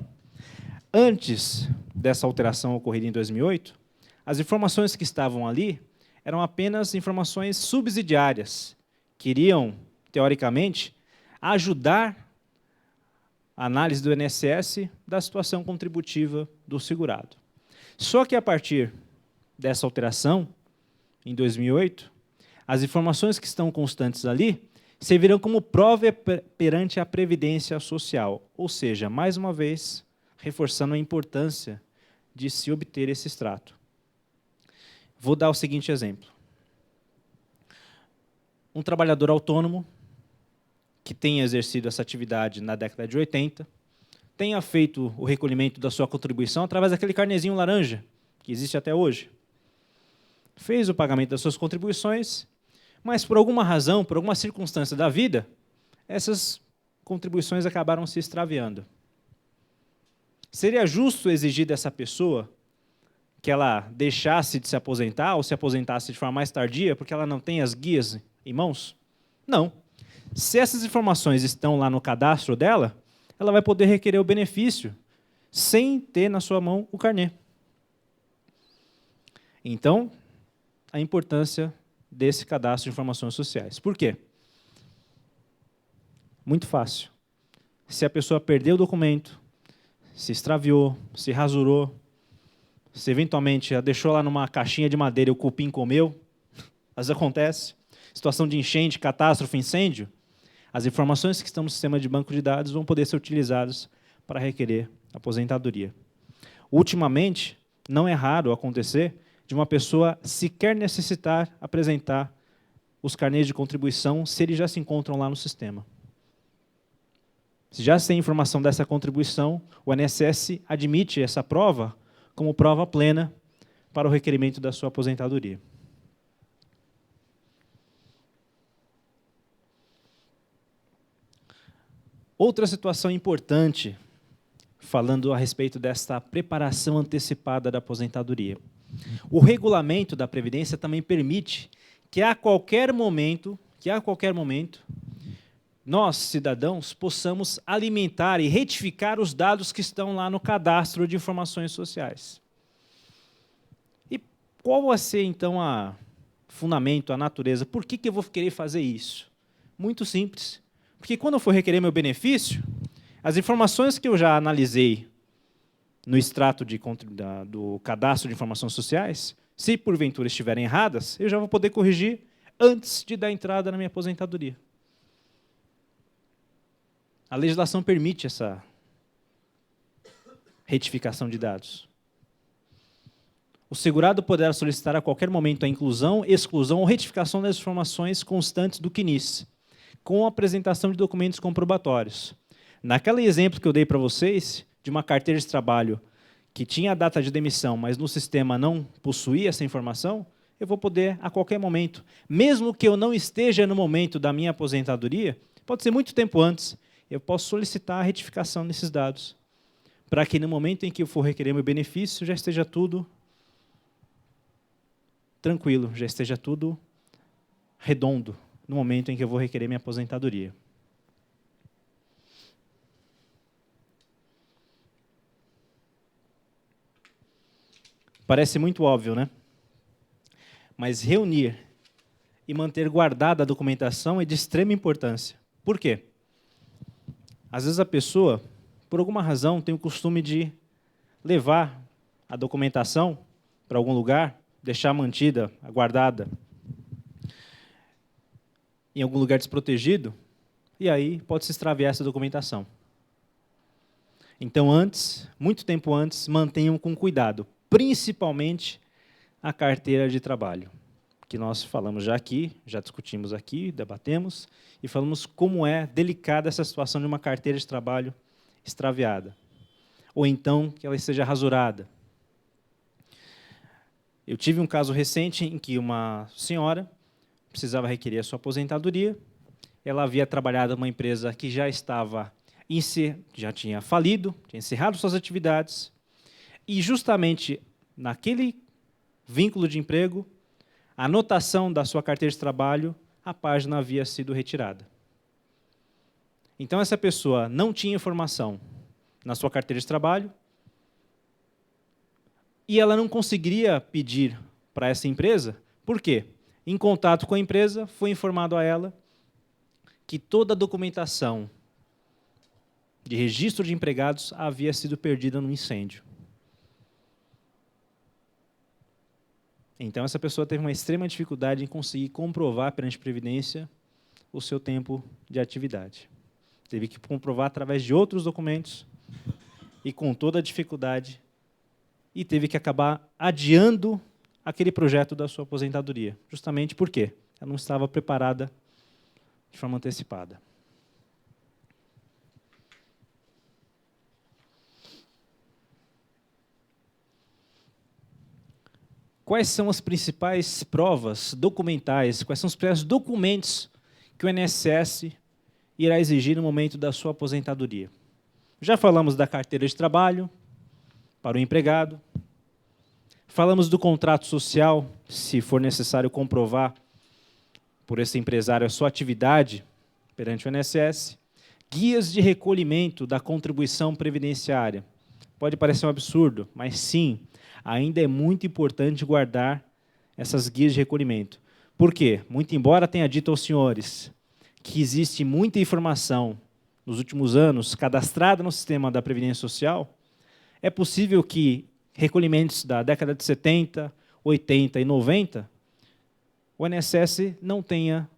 Antes dessa alteração ocorrida em 2008, as informações que estavam ali eram apenas informações subsidiárias, que iriam, teoricamente, ajudar a análise do INSS da situação contributiva do segurado. Só que, a partir dessa alteração, em 2008, as informações que estão constantes ali servirão como prova perante a Previdência Social, ou seja, mais uma vez, reforçando a importância de se obter esse extrato. Vou dar o seguinte exemplo. Um trabalhador autônomo que tenha exercido essa atividade na década de 80, tenha feito o recolhimento da sua contribuição através daquele carnezinho laranja, que existe até hoje. Fez o pagamento das suas contribuições, mas por alguma razão, por alguma circunstância da vida, essas contribuições acabaram se extraviando. Seria justo exigir dessa pessoa que ela deixasse de se aposentar ou se aposentasse de forma mais tardia porque ela não tem as guias em mãos? Não. Se essas informações estão lá no cadastro dela, ela vai poder requerer o benefício sem ter na sua mão o carnê. Então, a importância desse cadastro de informações sociais. Por quê? Muito fácil. Se a pessoa perdeu o documento, se extraviou, se rasurou, se eventualmente a deixou lá numa caixinha de madeira e o cupim comeu, às vezes acontece, situação de enchente, catástrofe, incêndio, as informações que estão no sistema de banco de dados vão poder ser utilizadas para requerer aposentadoria. Ultimamente, não é raro acontecer de uma pessoa sequer necessitar apresentar os carnês de contribuição se eles já se encontram lá no sistema. Se já se tem informação dessa contribuição, o INSS admite essa prova como prova plena para o requerimento da sua aposentadoria. Outra situação importante, falando a respeito desta preparação antecipada da aposentadoria. O regulamento da Previdência também permite que a qualquer momento, nós, cidadãos, possamos alimentar e retificar os dados que estão lá no cadastro de informações sociais. E qual vai ser, então, o fundamento, a natureza? Por que eu vou querer fazer isso? Muito simples. Porque quando eu for requerer meu benefício, as informações que eu já analisei no extrato do cadastro de informações sociais, se porventura estiverem erradas, eu já vou poder corrigir antes de dar entrada na minha aposentadoria. A legislação permite essa retificação de dados. O segurado poderá solicitar a qualquer momento a inclusão, exclusão ou retificação das informações constantes do CNIS, com a apresentação de documentos comprobatórios. Naquele exemplo que eu dei para vocês, de uma carteira de trabalho que tinha a data de demissão, mas no sistema não possuía essa informação, eu vou poder, a qualquer momento, mesmo que eu não esteja no momento da minha aposentadoria, pode ser muito tempo antes, eu posso solicitar a retificação desses dados, para que no momento em que eu for requerer meu benefício, já esteja tudo tranquilo, já esteja tudo redondo, no momento em que eu vou requerer minha aposentadoria. Parece muito óbvio, né? Mas reunir e manter guardada a documentação é de extrema importância. Por quê? Às vezes a pessoa, por alguma razão, tem o costume de levar a documentação para algum lugar, deixar mantida, guardada, em algum lugar desprotegido, e aí pode se extraviar essa documentação. Então, antes, muito tempo antes, mantenham com cuidado, principalmente a carteira de trabalho, que nós falamos já aqui, já discutimos aqui, debatemos, e falamos como é delicada essa situação de uma carteira de trabalho extraviada, ou então que ela esteja rasurada. Eu tive um caso recente em que uma senhora precisava requerer a sua aposentadoria. Ela havia trabalhado numa empresa que já tinha falido, tinha encerrado suas atividades, e justamente naquele vínculo de emprego, a anotação da sua carteira de trabalho, a página havia sido retirada. Então, essa pessoa não tinha informação na sua carteira de trabalho, e ela não conseguiria pedir para essa empresa. Por quê? Em contato com a empresa, foi informado a ela que toda a documentação de registro de empregados havia sido perdida no incêndio. Então, essa pessoa teve uma extrema dificuldade em conseguir comprovar perante a Previdência o seu tempo de atividade. Teve que comprovar através de outros documentos e com toda a dificuldade, e teve que acabar adiando aquele projeto da sua aposentadoria, justamente porque ela não estava preparada de forma antecipada. Quais são as principais provas documentais, quais são os principais documentos que o INSS irá exigir no momento da sua aposentadoria? Já falamos da carteira de trabalho para o empregado, falamos do contrato social, se for necessário comprovar por esse empresário a sua atividade perante o INSS, guias de recolhimento da contribuição previdenciária. Pode parecer um absurdo, mas sim, ainda é muito importante guardar essas guias de recolhimento. Por quê? Muito embora tenha dito aos senhores que existe muita informação nos últimos anos cadastrada no sistema da Previdência Social, é possível que recolhimentos da década de 70, 80 e 90, o INSS não tenha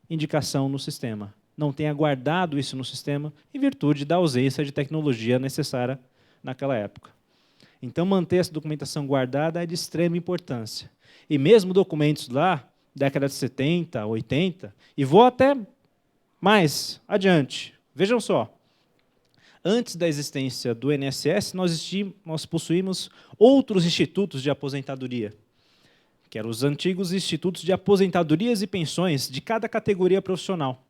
indicação no sistema, não tenha guardado isso no sistema, em virtude da ausência de tecnologia necessária naquela época. Então, manter essa documentação guardada é de extrema importância. E mesmo documentos lá, década de 70, 80, e vou até mais adiante. Vejam só, antes da existência do INSS, nós possuímos outros institutos de aposentadoria, que eram os antigos institutos de aposentadorias e pensões de cada categoria profissional.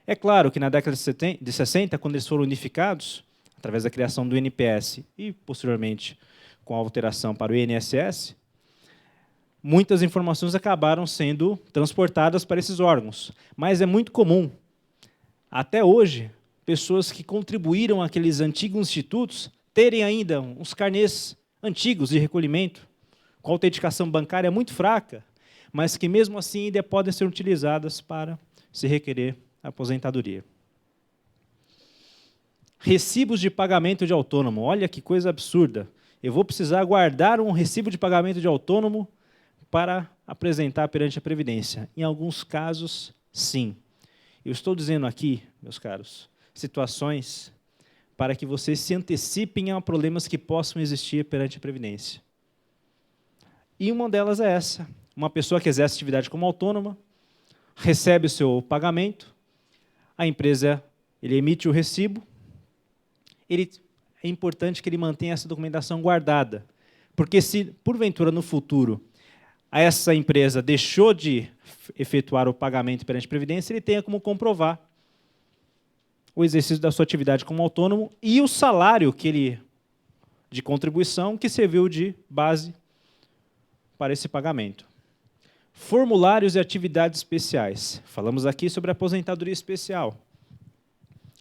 É claro que na década de 60, quando eles foram unificados, através da criação do INPS e, posteriormente, com a alteração para o INSS, muitas informações acabaram sendo transportadas para esses órgãos. Mas é muito comum, até hoje, pessoas que contribuíram àqueles antigos institutos terem ainda uns carnês antigos de recolhimento, com autenticação bancária muito fraca, mas que, mesmo assim, ainda podem ser utilizadas para se requerer aposentadoria. Recibos de pagamento de autônomo. Olha que coisa absurda. Eu vou precisar guardar um recibo de pagamento de autônomo para apresentar perante a Previdência. Em alguns casos, sim. Eu estou dizendo aqui, meus caros, situações para que vocês se antecipem a problemas que possam existir perante a Previdência. E uma delas é essa. Uma pessoa que exerce atividade como autônoma, recebe o seu pagamento, a empresa ele emite o recibo, é importante que ele mantenha essa documentação guardada, porque se, porventura, no futuro, essa empresa deixou de efetuar o pagamento perante a Previdência, ele tenha como comprovar o exercício da sua atividade como autônomo e o salário de contribuição que serviu de base para esse pagamento. Formulários e atividades especiais. Falamos aqui sobre a aposentadoria especial.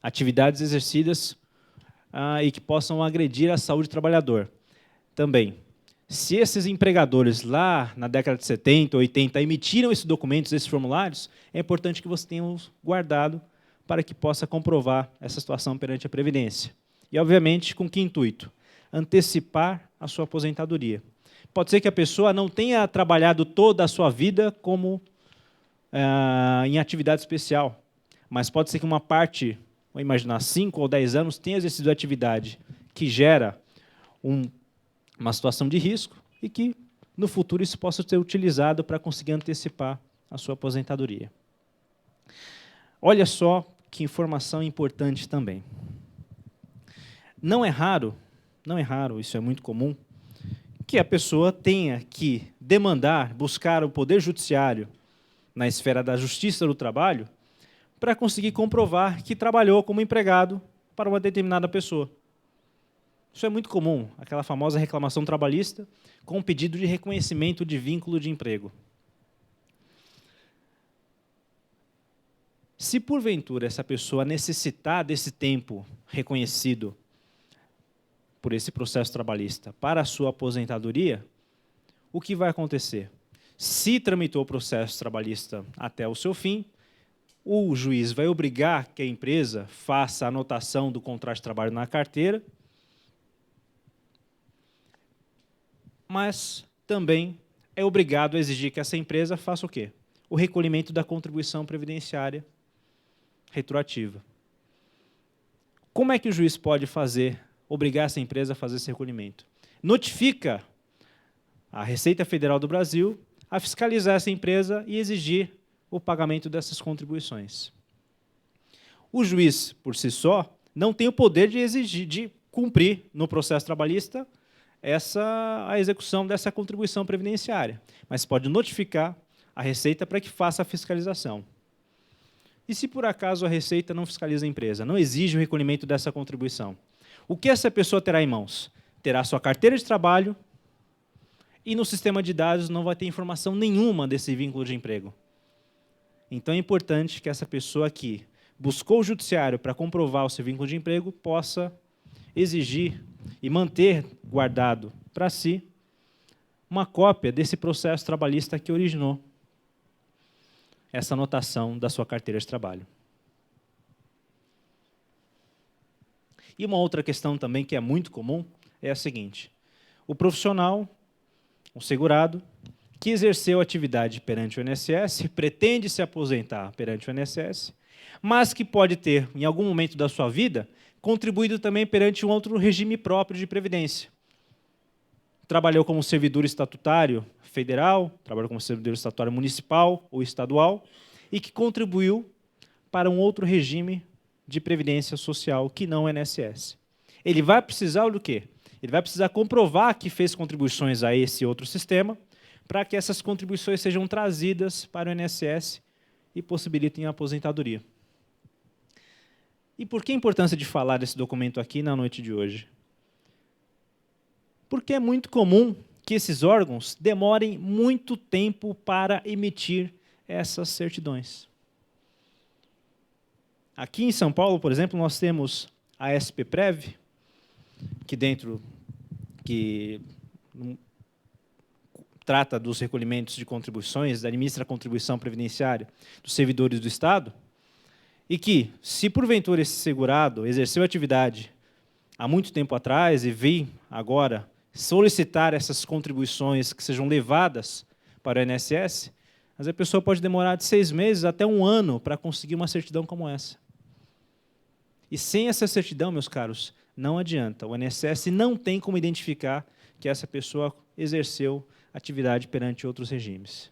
Atividades exercidas e que possam agredir a saúde do trabalhador. Também, se esses empregadores lá na década de 70, 80 emitiram esses documentos, esses formulários, é importante que você tenha os guardado para que possa comprovar essa situação perante a Previdência. E, obviamente, com que intuito? Antecipar a sua aposentadoria. Pode ser que a pessoa não tenha trabalhado toda a sua vida como em atividade especial, mas pode ser que uma parte, vou imaginar, 5 ou 10 anos, tenha exercido atividade que gera uma situação de risco e que, no futuro, isso possa ser utilizado para conseguir antecipar a sua aposentadoria. Olha só que informação importante também. Não é raro, isso é muito comum, que a pessoa tenha que demandar, buscar o Poder Judiciário na esfera da Justiça do Trabalho para conseguir comprovar que trabalhou como empregado para uma determinada pessoa. Isso é muito comum, aquela famosa reclamação trabalhista com pedido de reconhecimento de vínculo de emprego. Se, porventura, essa pessoa necessitar desse tempo reconhecido por esse processo trabalhista para a sua aposentadoria, o que vai acontecer? Se tramitou o processo trabalhista até o seu fim, o juiz vai obrigar que a empresa faça a anotação do contrato de trabalho na carteira, mas também é obrigado a exigir que essa empresa faça o quê? O recolhimento da contribuição previdenciária retroativa. Como é que o juiz pode obrigar essa empresa a fazer esse recolhimento? Notifica a Receita Federal do Brasil a fiscalizar essa empresa e exigir o pagamento dessas contribuições. O juiz, por si só, não tem o poder de exigir, de cumprir no processo trabalhista a execução dessa contribuição previdenciária, mas pode notificar a Receita para que faça a fiscalização. E se por acaso a Receita não fiscaliza a empresa, não exige o recolhimento dessa contribuição, o que essa pessoa terá em mãos? Terá sua carteira de trabalho e no sistema de dados não vai ter informação nenhuma desse vínculo de emprego. Então é importante que essa pessoa que buscou o judiciário para comprovar o seu vínculo de emprego possa exigir e manter guardado para si uma cópia desse processo trabalhista que originou essa anotação da sua carteira de trabalho. E uma outra questão também que é muito comum é a seguinte: o profissional, o segurado, que exerceu atividade perante o INSS, pretende se aposentar perante o INSS, mas que pode ter, em algum momento da sua vida, contribuído também perante um outro regime próprio de previdência. Trabalhou como servidor estatutário federal, trabalhou como servidor estatutário municipal ou estadual, e que contribuiu para um outro regime de previdência social que não o INSS. Ele vai precisar do quê? Ele vai precisar comprovar que fez contribuições a esse outro sistema, para que essas contribuições sejam trazidas para o INSS e possibilitem a aposentadoria. E por que a importância de falar desse documento aqui na noite de hoje? Porque é muito comum que esses órgãos demorem muito tempo para emitir essas certidões. Aqui em São Paulo, por exemplo, nós temos a SPPrev, que trata dos recolhimentos de contribuições, administra a contribuição previdenciária dos servidores do Estado, e que, se porventura esse segurado exerceu atividade há muito tempo atrás e vem agora solicitar essas contribuições que sejam levadas para o INSS, mas a pessoa pode demorar de 6 meses até 1 ano para conseguir uma certidão como essa. E sem essa certidão, meus caros, não adianta. O INSS não tem como identificar que essa pessoa exerceu atividade perante outros regimes.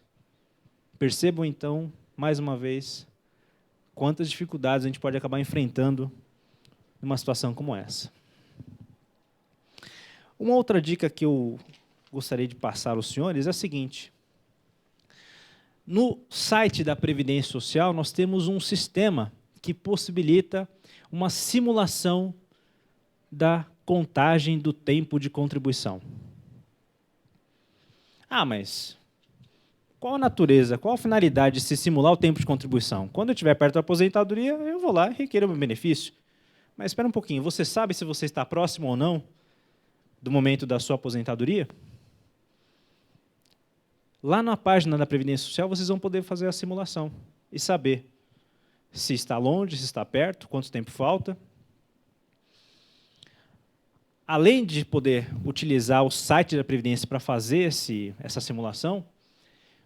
Percebam, então, mais uma vez, quantas dificuldades a gente pode acabar enfrentando numa situação como essa. Uma outra dica que eu gostaria de passar aos senhores é a seguinte: no site da Previdência Social, nós temos um sistema que possibilita uma simulação da contagem do tempo de contribuição. Mas qual a natureza, qual a finalidade de se simular o tempo de contribuição? Quando eu estiver perto da aposentadoria, eu vou lá e requeiro o meu benefício. Mas espera um pouquinho, você sabe se você está próximo ou não do momento da sua aposentadoria? Lá na página da Previdência Social, vocês vão poder fazer a simulação e saber se está longe, se está perto, quanto tempo falta. Além de poder utilizar o site da Previdência para fazer essa simulação,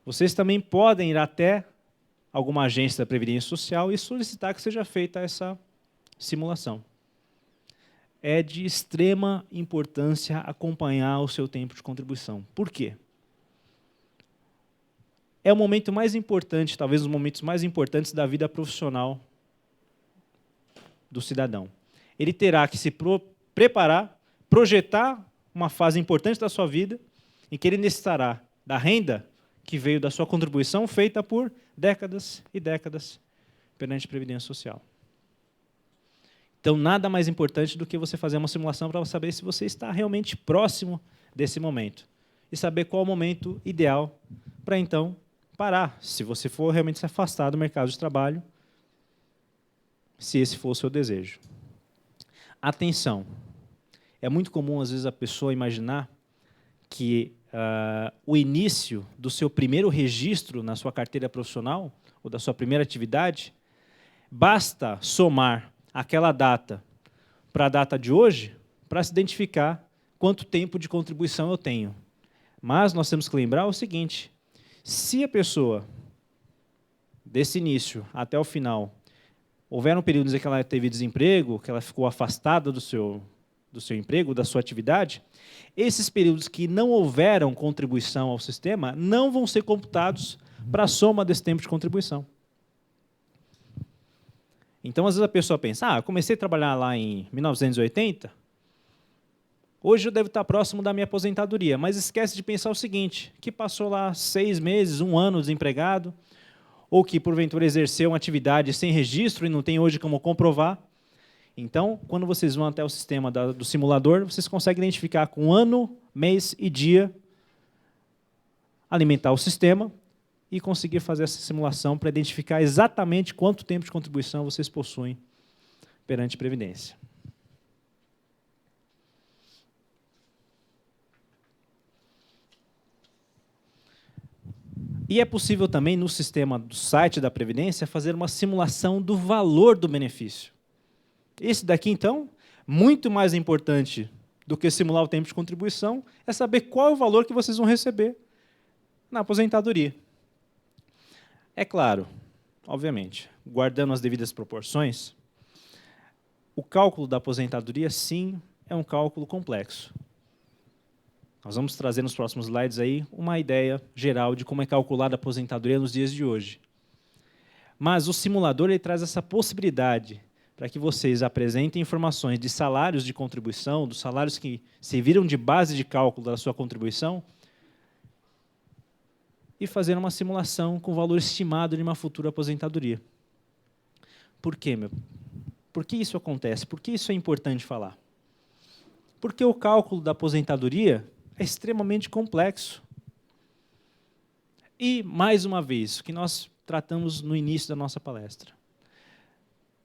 vocês também podem ir até alguma agência da Previdência Social e solicitar que seja feita essa simulação. É de extrema importância acompanhar o seu tempo de contribuição. Por quê? É o momento mais importante, talvez um dos momentos mais importantes da vida profissional do cidadão. Ele terá que se preparar, projetar uma fase importante da sua vida, em que ele necessitará da renda que veio da sua contribuição feita por décadas e décadas perante a Previdência Social. Então, nada mais importante do que você fazer uma simulação para saber se você está realmente próximo desse momento e saber qual é o momento ideal para, então, parar, se você for realmente se afastar do mercado de trabalho, se esse for o seu desejo. Atenção! É muito comum, às vezes, a pessoa imaginar que o início do seu primeiro registro na sua carteira profissional, ou da sua primeira atividade, basta somar aquela data para a data de hoje para se identificar quanto tempo de contribuição eu tenho. Mas nós temos que lembrar o seguinte: se a pessoa, desse início até o final, houveram períodos em que ela teve desemprego, que ela ficou afastada do seu emprego, da sua atividade, esses períodos que não houveram contribuição ao sistema não vão ser computados para a soma desse tempo de contribuição. Então, às vezes, a pessoa pensa, eu comecei a trabalhar lá em 1980, hoje eu devo estar próximo da minha aposentadoria, mas esquece de pensar o seguinte, que passou lá 6 meses, 1 ano desempregado, ou que, porventura, exerceu uma atividade sem registro e não tem hoje como comprovar. Então, quando vocês vão até o sistema do simulador, vocês conseguem identificar com ano, mês e dia, alimentar o sistema e conseguir fazer essa simulação para identificar exatamente quanto tempo de contribuição vocês possuem perante a Previdência. E é possível também, no sistema do site da Previdência, fazer uma simulação do valor do benefício. Esse daqui, então, muito mais importante do que simular o tempo de contribuição, é saber qual é o valor que vocês vão receber na aposentadoria. É claro, obviamente, guardando as devidas proporções, o cálculo da aposentadoria, sim, é um cálculo complexo. Nós vamos trazer nos próximos slides aí uma ideia geral de como é calculada a aposentadoria nos dias de hoje. Mas o simulador ele traz essa possibilidade para que vocês apresentem informações de salários de contribuição, dos salários que serviram de base de cálculo da sua contribuição, e fazer uma simulação com o valor estimado de uma futura aposentadoria. Por quê, Por que isso acontece? Por que isso é importante falar? Porque o cálculo da aposentadoria é extremamente complexo. E, mais uma vez, o que nós tratamos no início da nossa palestra.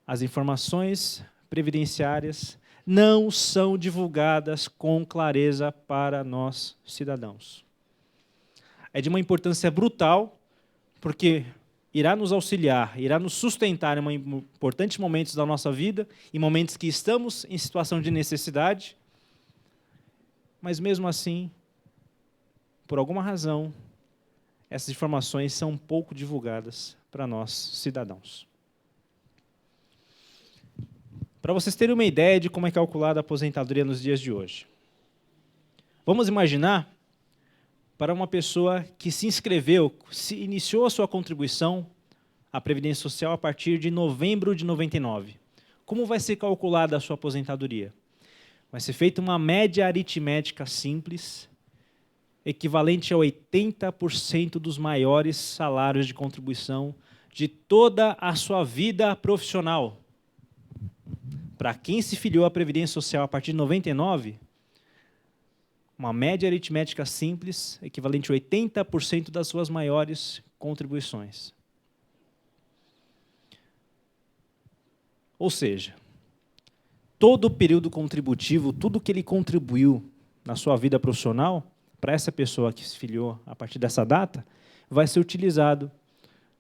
As informações previdenciárias não são divulgadas com clareza para nós, cidadãos. É de uma importância brutal, porque irá nos auxiliar, irá nos sustentar em importantes momentos da nossa vida, em momentos que estamos em situação de necessidade, mas, mesmo assim, por alguma razão, essas informações são pouco divulgadas para nós, cidadãos. Para vocês terem uma ideia de como é calculada a aposentadoria nos dias de hoje. Vamos imaginar para uma pessoa que se inscreveu, se iniciou a sua contribuição à Previdência Social a partir de novembro de 99. Como vai ser calculada a sua aposentadoria? Vai ser feita uma média aritmética simples, equivalente a 80% dos maiores salários de contribuição de toda a sua vida profissional. Para quem se filiou à Previdência Social a partir de 99, uma média aritmética simples, equivalente a 80% das suas maiores contribuições. Ou seja, todo o período contributivo, tudo que ele contribuiu na sua vida profissional, para essa pessoa que se filiou a partir dessa data, vai ser utilizado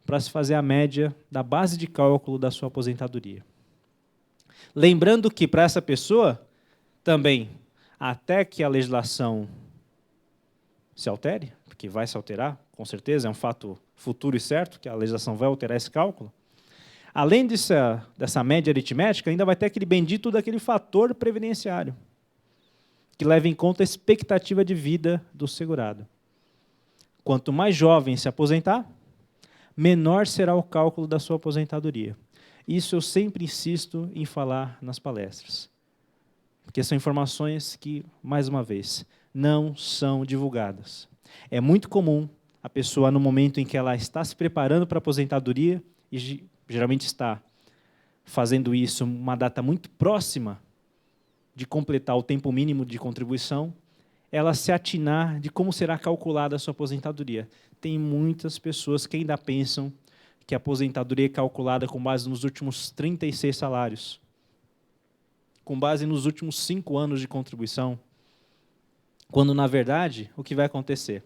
para se fazer a média da base de cálculo da sua aposentadoria. Lembrando que, para essa pessoa, também, até que a legislação se altere, porque vai se alterar, com certeza, é um fato futuro e certo, que a legislação vai alterar esse cálculo, além dessa média aritmética, ainda vai ter aquele bendito daquele fator previdenciário, que leva em conta a expectativa de vida do segurado. Quanto mais jovem se aposentar, menor será o cálculo da sua aposentadoria. Isso eu sempre insisto em falar nas palestras, porque são informações que, mais uma vez, não são divulgadas. É muito comum a pessoa, no momento em que ela está se preparando para a aposentadoria, e geralmente está fazendo isso uma data muito próxima de completar o tempo mínimo de contribuição, ela se atinar de como será calculada a sua aposentadoria. Tem muitas pessoas que ainda pensam que a aposentadoria é calculada com base nos últimos 36 salários, com base nos últimos 5 anos de contribuição, quando, na verdade, o que vai acontecer?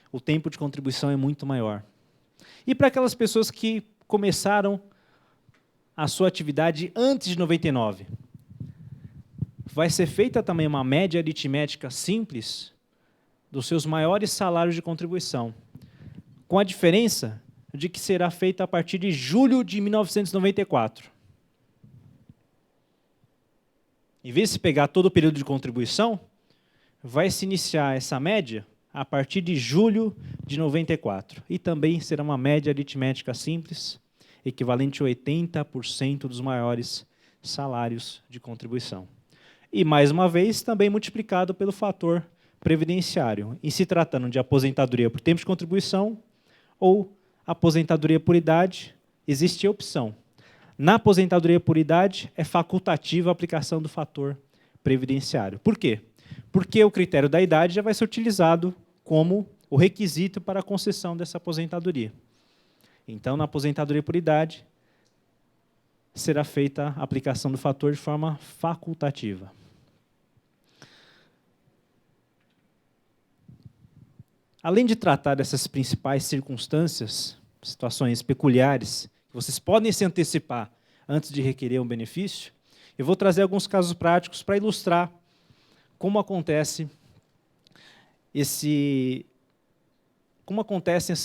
O tempo de contribuição é muito maior. E para aquelas pessoas que começaram a sua atividade antes de 99, vai ser feita também uma média aritmética simples dos seus maiores salários de contribuição, com a diferença de que será feita a partir de julho de 1994. Em vez de se pegar todo o período de contribuição, vai se iniciar essa média a partir de julho de 94. E também será uma média aritmética simples, equivalente a 80% dos maiores salários de contribuição. E, mais uma vez, também multiplicado pelo fator previdenciário, em se tratando de aposentadoria por tempo de contribuição ou aposentadoria por idade, existe a opção. Na aposentadoria por idade, é facultativa a aplicação do fator previdenciário. Por quê? Porque o critério da idade já vai ser utilizado como o requisito para a concessão dessa aposentadoria. Então, na aposentadoria por idade, será feita a aplicação do fator de forma facultativa. Além de tratar dessas principais circunstâncias, situações peculiares, que vocês podem se antecipar antes de requerer um benefício, eu vou trazer alguns casos práticos para ilustrar como acontecem essas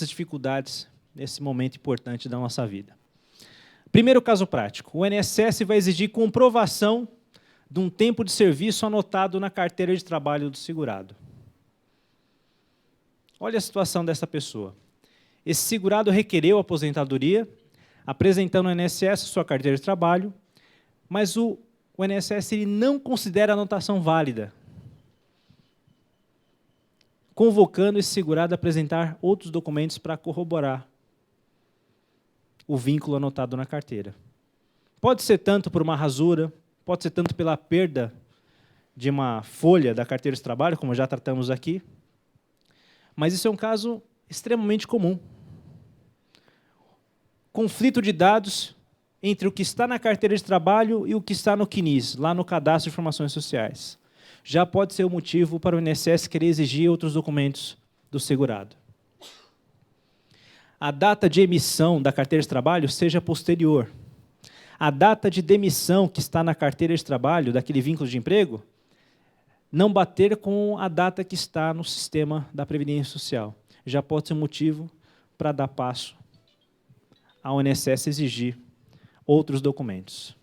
dificuldades nesse momento importante da nossa vida. Primeiro caso prático, o INSS vai exigir comprovação de um tempo de serviço anotado na carteira de trabalho do segurado. Olha a situação dessa pessoa. Esse segurado requereu a aposentadoria, apresentando ao INSS sua carteira de trabalho, mas o INSS ele não considera a anotação válida, convocando esse segurado a apresentar outros documentos para corroborar o vínculo anotado na carteira. Pode ser tanto por uma rasura, pode ser tanto pela perda de uma folha da carteira de trabalho, como já tratamos aqui, mas isso é um caso extremamente comum. Conflito de dados entre o que está na carteira de trabalho e o que está no CNIS, lá no Cadastro de Informações Sociais. Já pode ser o motivo para o INSS querer exigir outros documentos do segurado. A data de emissão da carteira de trabalho seja posterior. A data de demissão que está na carteira de trabalho, daquele vínculo de emprego, não bater com a data que está no sistema da Previdência Social. Já pode ser um motivo para dar passo ao INSS exigir outros documentos.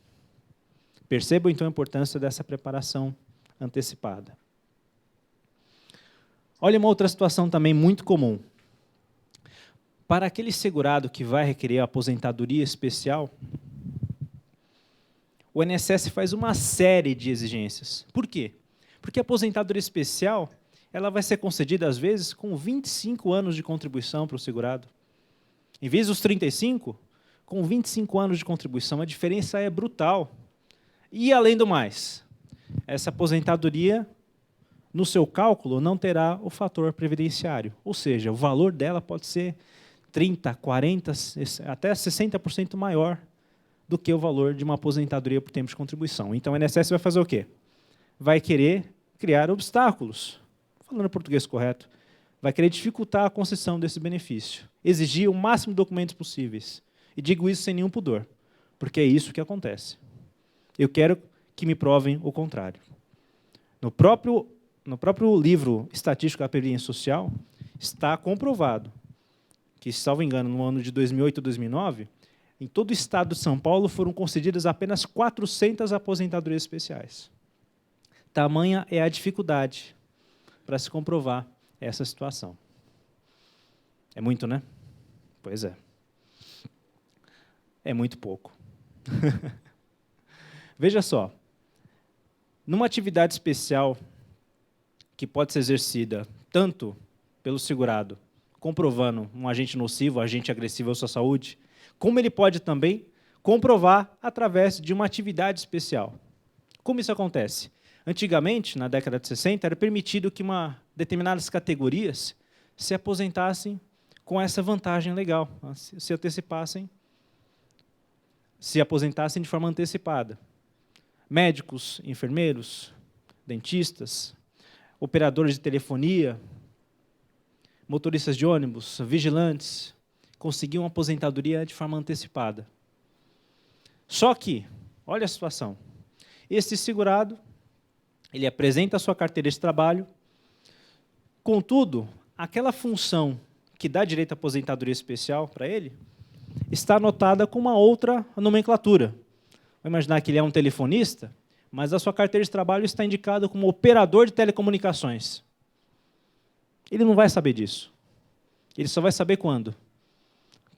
Percebam, então, a importância dessa preparação antecipada. Olha uma outra situação também muito comum. Para aquele segurado que vai requerer a aposentadoria especial, o INSS faz uma série de exigências. Por quê? Porque a aposentadoria especial ela vai ser concedida, às vezes, com 25 anos de contribuição para o segurado. Em vez dos 35, com 25 anos de contribuição, a diferença é brutal. E, além do mais, essa aposentadoria, no seu cálculo, não terá o fator previdenciário. Ou seja, o valor dela pode ser 30%, 40%, até 60% maior do que o valor de uma aposentadoria por tempo de contribuição. Então, o INSS vai fazer o quê? Vai querer criar obstáculos, falando português correto, vai querer dificultar a concessão desse benefício, exigir o máximo de documentos possíveis. E digo isso sem nenhum pudor, porque é isso que acontece. Eu quero que me provem o contrário. No próprio livro estatístico da Previdência Social, está comprovado que, salvo engano, no ano de 2008 e 2009, em todo o estado de São Paulo foram concedidas apenas 400 aposentadorias especiais. Tamanha é a dificuldade para se comprovar essa situação. É muito, né? Pois é. É muito pouco. Veja só, numa atividade especial que pode ser exercida tanto pelo segurado, comprovando um agente nocivo, agente agressivo à sua saúde, como ele pode também comprovar através de uma atividade especial. Como isso acontece? Antigamente, na década de 60, era permitido que determinadas categorias se aposentassem com essa vantagem legal, se aposentassem de forma antecipada. Médicos, enfermeiros, dentistas, operadores de telefonia, motoristas de ônibus, vigilantes, conseguiam aposentadoria de forma antecipada. Só que, olha a situação, esse segurado, ele apresenta a sua carteira de trabalho, Contudo, aquela função que dá direito à aposentadoria especial para ele está anotada com uma outra nomenclatura. Vamos imaginar que ele é um telefonista, mas a sua carteira de trabalho está indicada como operador de telecomunicações. Ele não vai saber disso. Ele só vai saber quando?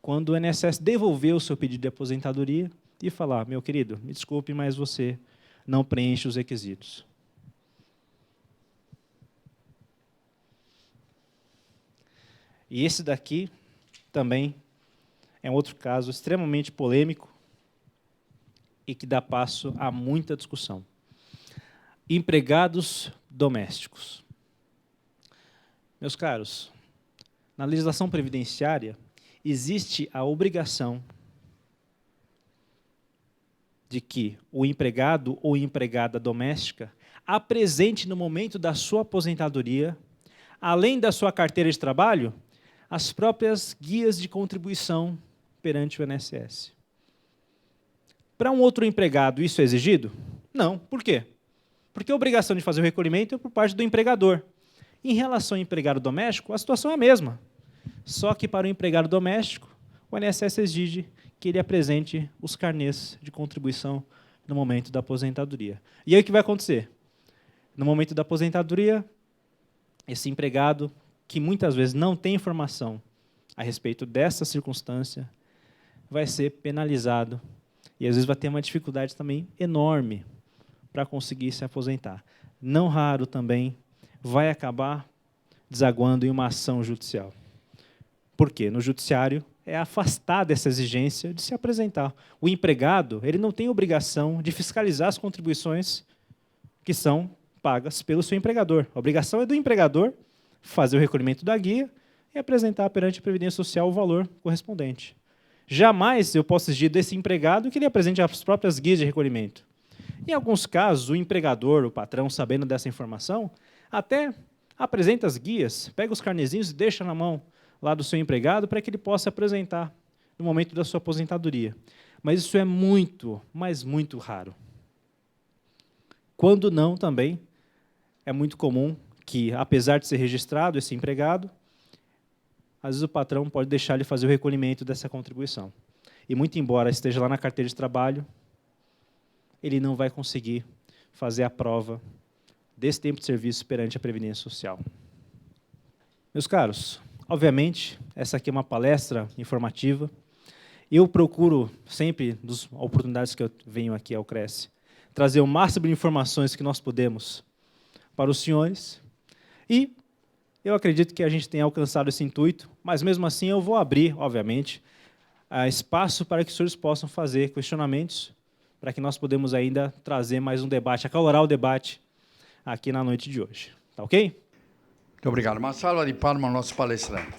Quando o INSS devolver o seu pedido de aposentadoria e falar, meu querido, me desculpe, mas você não preenche os requisitos. E esse daqui também é um outro caso extremamente polêmico e que dá passo a muita discussão. Empregados domésticos. Meus caros, na legislação previdenciária existe a obrigação de que o empregado ou empregada doméstica apresente no momento da sua aposentadoria, além da sua carteira de trabalho, as próprias guias de contribuição perante o INSS. Para um outro empregado, isso é exigido? Não. Por quê? Porque a obrigação de fazer o recolhimento é por parte do empregador. Em relação ao empregado doméstico, a situação é a mesma. Só que para o empregado doméstico, o INSS exige que ele apresente os carnês de contribuição no momento da aposentadoria. E aí o que vai acontecer? No momento da aposentadoria, esse empregado, que muitas vezes não tem informação a respeito dessa circunstância, vai ser penalizado e às vezes vai ter uma dificuldade também enorme para conseguir se aposentar. Não raro também vai acabar desaguando em uma ação judicial. Por quê? No judiciário é afastada essa exigência de se apresentar. O empregado ele não tem obrigação de fiscalizar as contribuições que são pagas pelo seu empregador. A obrigação é do empregador fazer o recolhimento da guia e apresentar perante a Previdência Social o valor correspondente. Jamais eu posso exigir desse empregado que ele apresente as próprias guias de recolhimento. Em alguns casos, o empregador, o patrão, sabendo dessa informação, até apresenta as guias, pega os carnezinhos e deixa na mão lá do seu empregado para que ele possa apresentar no momento da sua aposentadoria. Mas isso é muito, mas muito raro. Quando não, também, é muito comum que, apesar de ser registrado esse empregado, às vezes o patrão pode deixar ele fazer o recolhimento dessa contribuição. E, muito embora esteja lá na carteira de trabalho, ele não vai conseguir fazer a prova desse tempo de serviço perante a Previdência Social. Meus caros, obviamente, essa aqui é uma palestra informativa. Eu procuro sempre, das oportunidades que eu venho aqui ao Cresce, trazer o máximo de informações que nós podemos para os senhores. E eu acredito que a gente tenha alcançado esse intuito, mas mesmo assim eu vou abrir, obviamente, espaço para que os senhores possam fazer questionamentos, para que nós podemos ainda trazer mais um debate, acalorar o debate aqui na noite de hoje. Tá ok? Muito obrigado. Uma salva de palmas ao nosso palestrante.